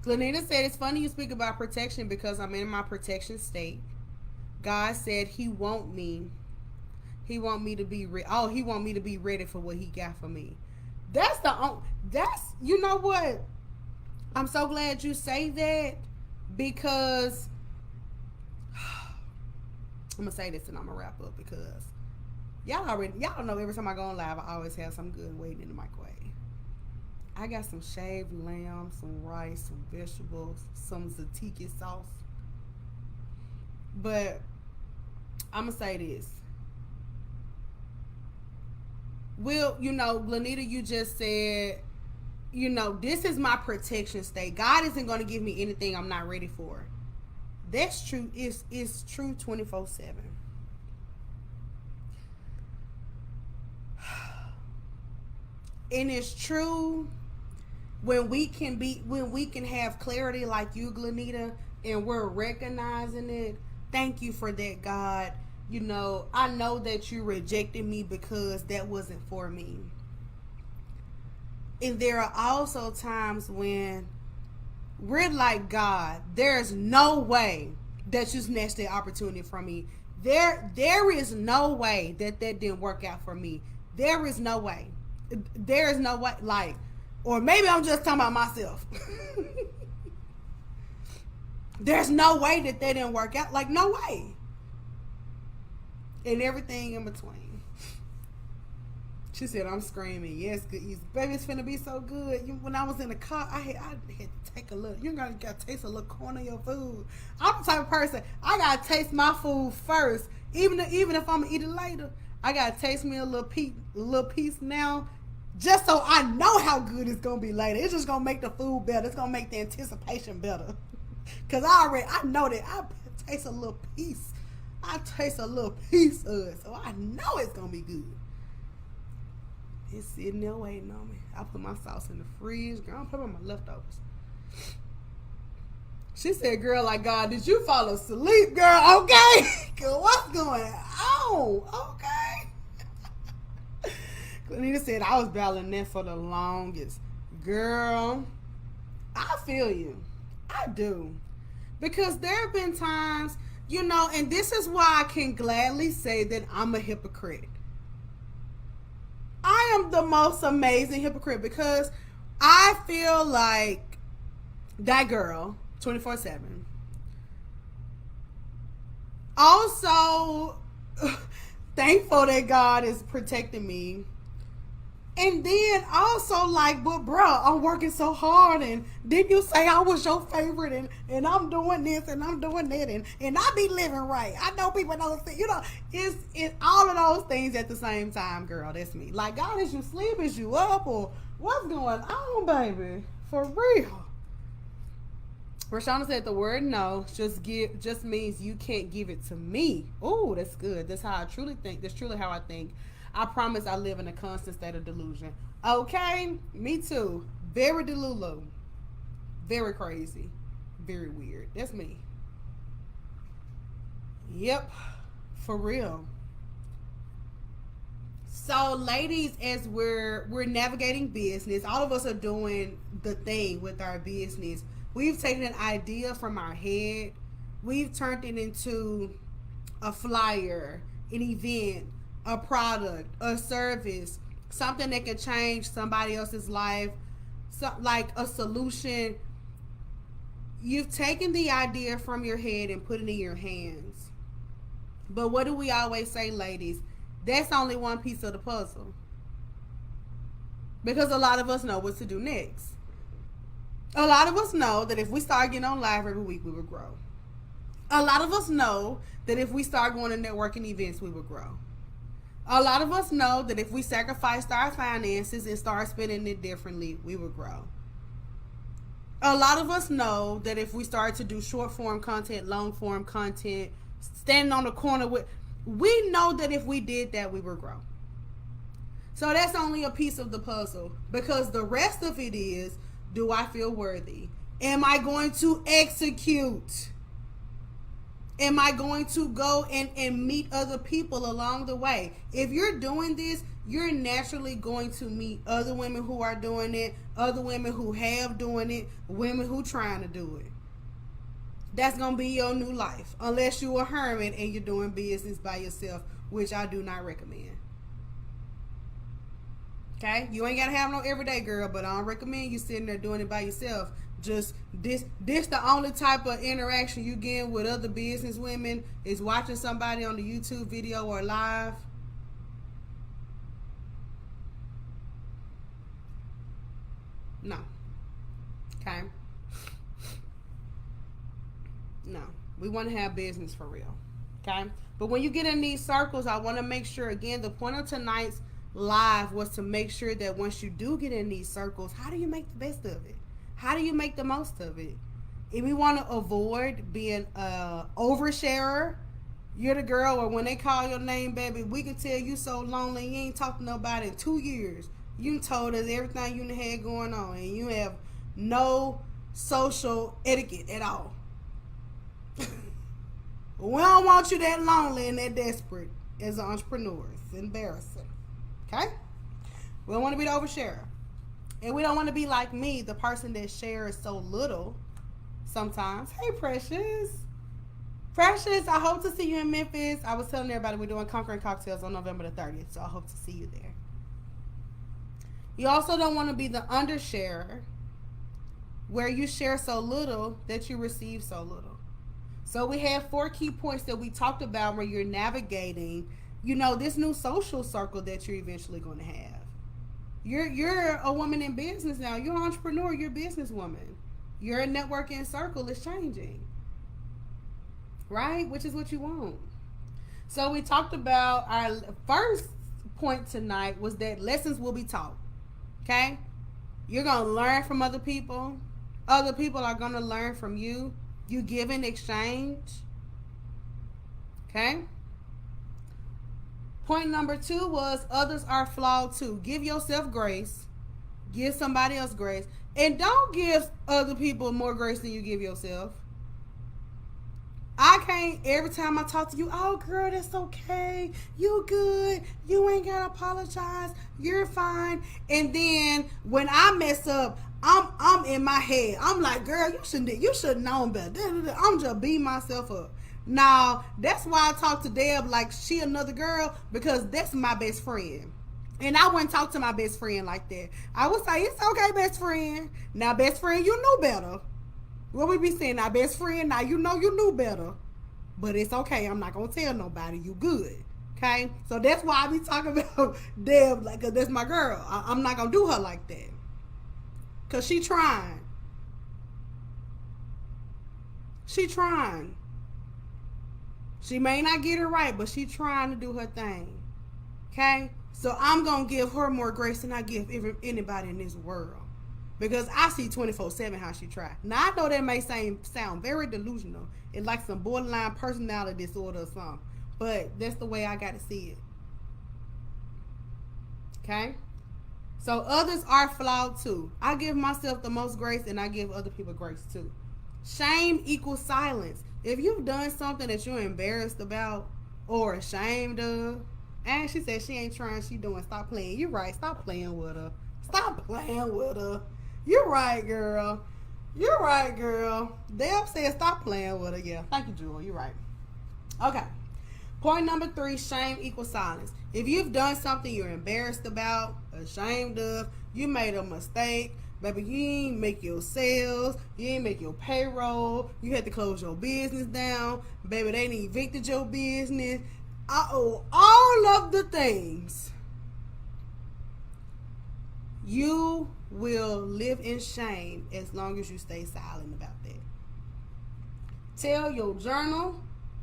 Speaker 1: Glenita said, it's funny you speak about protection because I'm in my protection state. God said he want me. He want me to be he want me to be ready for what he got for me. You know what? I'm so glad you say that because I'm gonna say this and I'm gonna wrap up because y'all know every time I go on live I always have some good waiting in the microwave. I got some shaved lamb, some rice, some vegetables, some tzatziki sauce. But I'm gonna say this. Will, Glenita, you just said, this is my protection state. God isn't gonna give me anything I'm not ready for. That's true. It's true 24/7. And it's true when we can have clarity like you, Glenita, and we're recognizing it. Thank you for that, God. I know that you rejected me because that wasn't for me. And there are also times when we're like, God, there's no way that you snatched that opportunity from me. There is no way that didn't work out for me. There is no way. There is no way. Or maybe I'm just talking about myself. There's no way that didn't work out. No way. And everything in between. She said, I'm screaming. Yes, good. Baby, it's finna be so good. When I was in the car, I had to take a look. You got to taste a little corner of your food. I'm the type of person, I got to taste my food first. Even if I'm going to eat it later, I got to taste me a little piece now. Just so I know how good it's going to be later. It's just going to make the food better. It's going to make the anticipation better. Because I know that I taste a little piece. I taste a little piece of it. So I know it's going to be good. It's sitting there waiting on me. I put my sauce in the fridge. Girl, I'm putting my leftovers. She said, girl, like, God, did you fall asleep, girl? Okay. Girl, what's going on? Okay. Anita said, I was battling that for the longest. Girl, I feel you. I do. Because there have been times, and this is why I can gladly say that I'm a hypocrite. I am the most amazing hypocrite because I feel like that girl, 24/7. Also, thankful that God is protecting me. And then also but bro, I'm working so hard and didn't you say I was your favorite and I'm doing this and I'm doing that and I be living right. I know people don't see, it's all of those things at the same time, girl. That's me. God, is you sleep? Is you up? Or what's going on, baby? For real. Rashana said the word no just means you can't give it to me. Oh, that's good. That's how I truly think. That's truly how I think. I promise I live in a constant state of delusion. Okay, me too. Very delulu. Very crazy. Very weird. That's me. Yep, for real. So, ladies, as we're navigating business, all of us are doing the thing with our business. We've taken an idea from our head, we've turned it into a flyer, an event, a product, a service, something that can change somebody else's life, so, like a solution. You've taken the idea from your head and put it in your hands. But what do we always say, ladies? That's only one piece of the puzzle. Because a lot of us know what to do next. A lot of us know that if we start getting on live every week, we will grow. A lot of us know that if we start going to networking events, we will grow. A lot of us know that if we sacrificed our finances and start spending it differently, we will grow. A lot of us know that if we start to do short form content, long form content, standing on the corner with, we know that if we did that, we would grow. So that's only a piece of the puzzle, because the rest of it is, do I feel worthy? Am I going to execute? Am I going to go and meet other people along the way? If you're doing this, you're naturally going to meet other women who are doing it, other women who have doing it, women who trying to do it. That's going to be your new life, unless you're a hermit and you're doing business by yourself, which I do not recommend. Okay? You ain't got to have no everyday girl, but I don't recommend you sitting there doing it by yourself. Just this the only type of interaction you get with other business women is watching somebody on the YouTube video or live. No. Okay? No. We want to have business for real. Okay? But when you get in these circles, I want to make sure, again, the point of tonight's live was to make sure that once you do get in these circles, how do you make the best of it? How do you make the most of it? If we want to avoid being a oversharer, you're the girl, or when they call your name, baby, we can tell you so lonely, you ain't talked to nobody in 2 years. You told us everything you had going on, and you have no social etiquette at all. We don't want you that lonely and that desperate as an entrepreneur. It's embarrassing. Okay? We don't want to be the oversharer. And we don't want to be like me, the person that shares so little sometimes. Hey, Precious. Precious, I hope to see you in Memphis. I was telling everybody we're doing Conquering Cocktails on November the 30th, so I hope to see you there. You also don't want to be the undersharer, where you share so little that you receive so little. So we have 4 key points that we talked about where you're navigating, this new social circle that you're eventually going to have. You're a woman in business now. You're an entrepreneur. You're a businesswoman. Your networking circle is changing, right? Which is what you want. So we talked about our first point tonight was that lessons will be taught. Okay? You're going to learn from other people. Other people are going to learn from you. You give in exchange. Okay? Point number 2 was others are flawed too. Give yourself grace. Give somebody else grace. And don't give other people more grace than you give yourself. I can't, every time I talk to you, oh girl, that's okay. You good. You ain't got to apologize. You're fine. And then when I mess up, I'm in my head. I'm like, girl, you should know better. I'm just beating myself up. Now, that's why I talk to Deb like she another girl, because that's my best friend. And I wouldn't talk to my best friend like that. I would say, it's okay, best friend. Now, best friend, you knew better. What we be saying, now, best friend, now you know you knew better. But it's okay. I'm not going to tell nobody. You good. Okay? So that's why I be talking about Deb, like, 'cause that's my girl. I'm not going to do her like that. Because she trying. She trying. She may not get it right, but she trying to do her thing. Okay? So I'm going to give her more grace than I give anybody in this world. Because I see 24/7 how she try. Now, I know that may sound very delusional. It's like some borderline personality disorder or something. But that's the way I got to see it. Okay? So others are flawed too. I give myself the most grace, and I give other people grace too. Shame equals silence. If you've done something that you're embarrassed about or ashamed of, And she said she ain't trying, she doing. Stop playing. You right. Stop playing with her. Stop playing with her. You're right, girl. You're right, girl. Deb said stop playing with her. Yeah. Thank you, Jewel. You're right. Okay. Point number 3, shame equals silence. If you've done something you're embarrassed about, ashamed of, you made a mistake, baby, you ain't make your sales, you ain't make your payroll, you had to close your business down, baby, they done evicted your business, all of the things, you will live in shame as long as you stay silent about that. Tell your journal,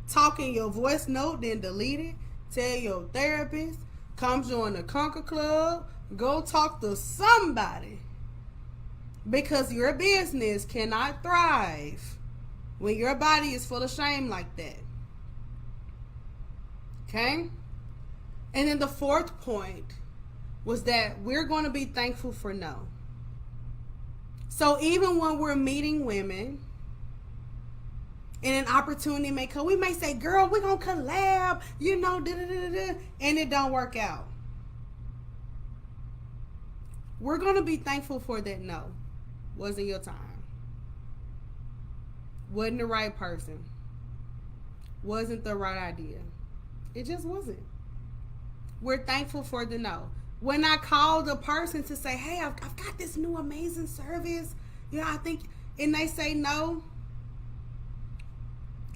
Speaker 1: talk in your voice note, then delete it. Tell your therapist, come join the Conquer Club, go talk to somebody. Because your business cannot thrive when your body is full of shame like that. Okay? And then the 4th point was that we're going to be thankful for no. So even when we're meeting women and an opportunity may come, we may say, girl, we're going to collab, and it don't work out. We're going to be thankful for that no. Wasn't your time. Wasn't the right person. Wasn't the right idea. It just wasn't. We're thankful for the no. When I call the person to say, hey, I've got this new amazing service, I think, and they say no,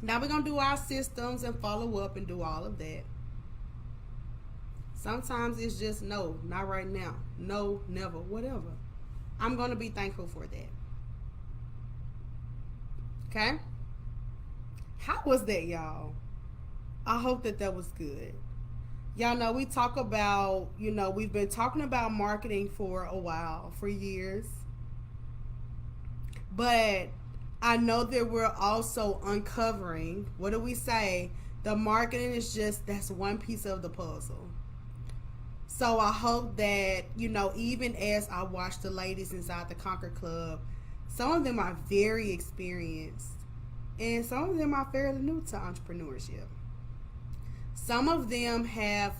Speaker 1: now we're going to do our systems and follow up and do all of that. Sometimes it's just no, not right now. No, never, whatever. I'm going to be thankful for that. Okay? How was that, y'all? I hope that was good. Y'all know we talk about, we've been talking about marketing for a while, for years. But I know that we're also uncovering, what do we say? The marketing is just, that's one piece of the puzzle. So I hope that, even as I watch the ladies inside the Conquer Club, some of them are very experienced and some of them are fairly new to entrepreneurship. Some of them have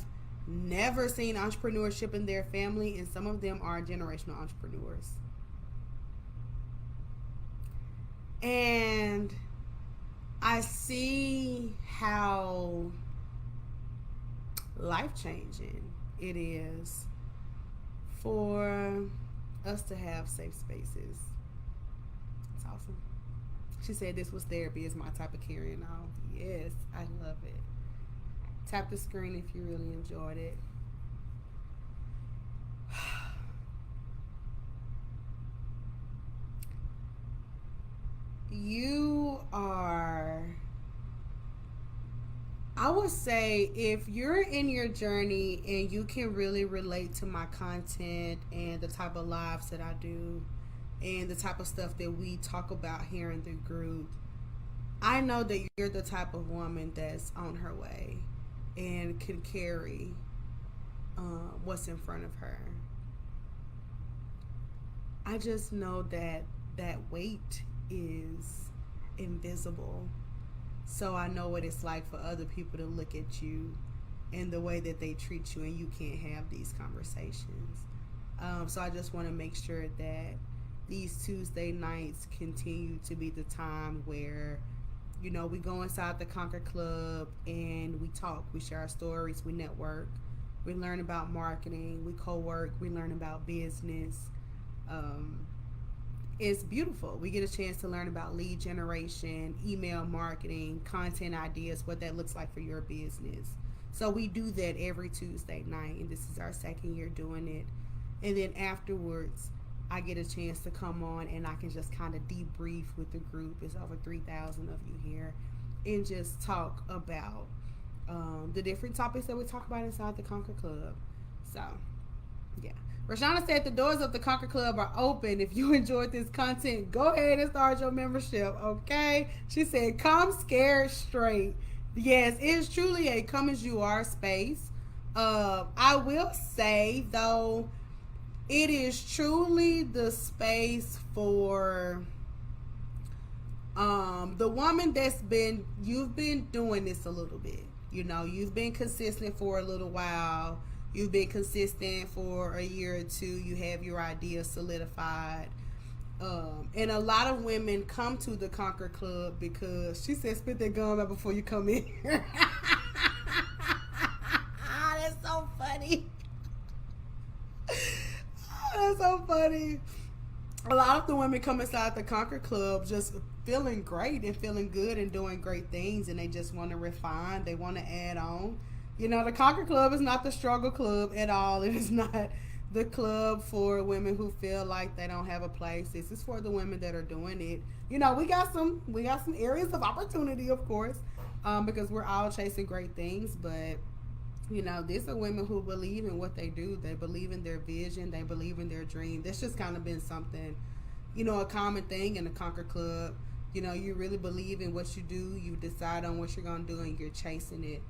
Speaker 1: never seen entrepreneurship in their family, and some of them are generational entrepreneurs. And I see how life-changing it is for us to have safe spaces. It's awesome. She said this was therapy, is my type of carrying on. Yes, I love it. Tap the screen if you really enjoyed it. You are, I would say, if you're in your journey and you can really relate to my content and the type of lives that I do and the type of stuff that we talk about here in the group, I know that you're the type of woman that's on her way and can carry what's in front of her. I just know that that weight is invisible. So I know what it's like for other people to look at you and the way that they treat you, and you can't have these conversations. So I just want to make sure that these Tuesday nights continue to be the time where, we go inside the Conquer Club and we talk, we share our stories, we network, we learn about marketing, we co-work, we learn about business. It's beautiful. We get a chance to learn about lead generation, email marketing, content ideas, what that looks like for your business. So we do that every Tuesday night, and this is our 2nd year doing it. And then afterwards, I get a chance to come on and I can just kind of debrief with the group. It's over 3,000 of you here, and just talk about the different topics that we talk about inside the Conquer Club. So, yeah. Rashana said the doors of the Conquer Club are open. If you enjoyed this content, go ahead and start your membership, okay? She said, come scared straight. Yes, it is truly a come as you are space. I will say, though, it is truly the space for the woman you've been doing this a little bit. You know, you've been consistent for a little while. You've been consistent for a year or two. You have your idea solidified. And a lot of women come to the Conquer Club because she said, spit that gum out before you come in. That's so funny. That's so funny. A lot of the women come inside the Conquer Club just feeling great and feeling good and doing great things, and they just want to refine. They want to add on. You know, the Conquer Club is not the struggle club at all. It is not the club for women who feel like they don't have a place. This is for the women that are doing it. You know, we got some areas of opportunity, of course, because we're all chasing great things. But you know, these are women who believe in what they do. They believe in their vision. They believe in their dream. That's just kind of been something, you know, a common thing in the Conquer Club. You know, you really believe in what you do. You decide on what you're going to do, and you're chasing it.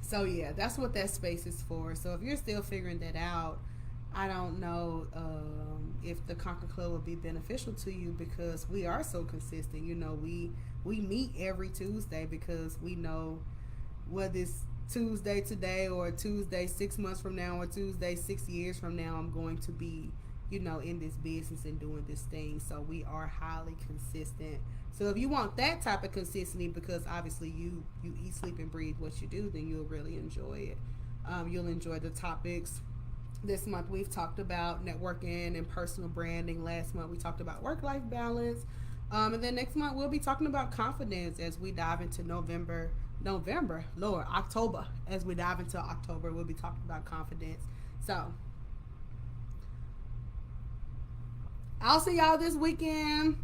Speaker 1: So, yeah, that's what that space is for. So, if you're still figuring that out, I don't know if the Conquer Club will be beneficial to you, because we are so consistent. You know, we meet every Tuesday because we know whether it's Tuesday today or Tuesday 6 months from now or Tuesday 6 years from now, I'm going to be, you know, in this business and doing this thing. So we are highly consistent. So if you want that type of consistency, because obviously you eat, sleep, and breathe what you do, then you'll really enjoy it. You'll enjoy the topics. This month we've talked about networking and personal branding. Last month we talked about work-life balance. And then next month we'll be talking about confidence as we dive into October. As we dive into October, we'll be talking about confidence. So I'll see y'all this weekend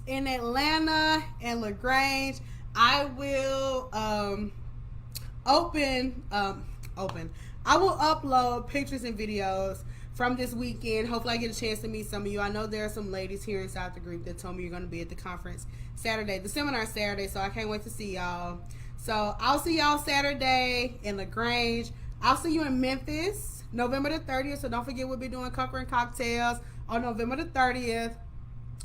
Speaker 1: in Atlanta and LaGrange. I will I will upload pictures and videos from this weekend. Hopefully I get a chance to meet some of you. I know there are some ladies here inside the group that told me you're going to be at the conference Saturday, the seminar Saturday, so I can't wait to see y'all. So I'll see y'all Saturday in LaGrange. I'll see you in Memphis, November the 30th. So don't forget, we'll be doing Conquering Cocktails on November the 30th.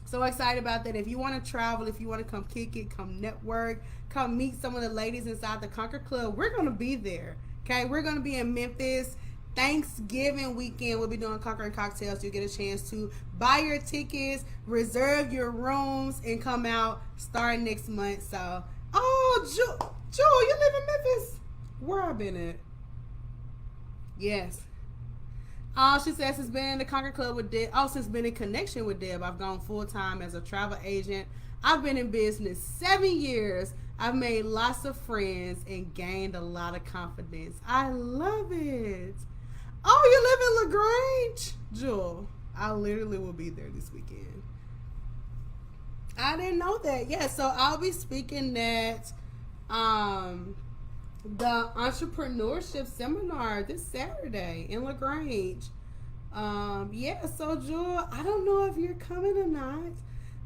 Speaker 1: So excited about that. If you want to travel, if you want to come kick it, come network, come meet some of the ladies inside the Conquer Club, we're going to be there. Okay, we're going to be in Memphis. Thanksgiving weekend, we'll be doing Conquering Cocktails. You'll get a chance to buy your tickets, reserve your rooms, and come out starting next month. So, Jewel, you live in Memphis? Where I been at? Yes. She says, since being in the Conquer Club with Deb, since being in connection with Deb, I've gone full-time as a travel agent. I've been in business 7 years. I've made lots of friends and gained a lot of confidence. I love it. Oh, you live in LaGrange? Jewel, I literally will be there this weekend. I didn't know that. Yeah, so I'll be speaking at the entrepreneurship seminar this Saturday in LaGrange. So Jewel, I don't know if you're coming or not,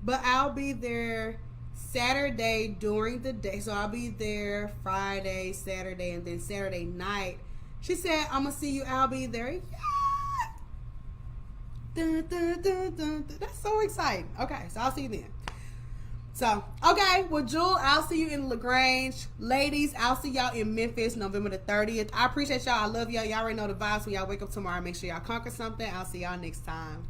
Speaker 1: but I'll be there Saturday during the day. So I'll be there Friday, Saturday, and then Saturday night. She said, I'm going to see you. I'll be there. Yeah. Dun, dun, dun, dun, dun. That's so exciting. Okay, so I'll see you then. So, okay, well, Jewel, I'll see you in LaGrange. Ladies, I'll see y'all in Memphis, November the 30th. I appreciate y'all. I love y'all. Y'all already know the vibes. When y'all wake up tomorrow, make sure y'all conquer something. I'll see y'all next time.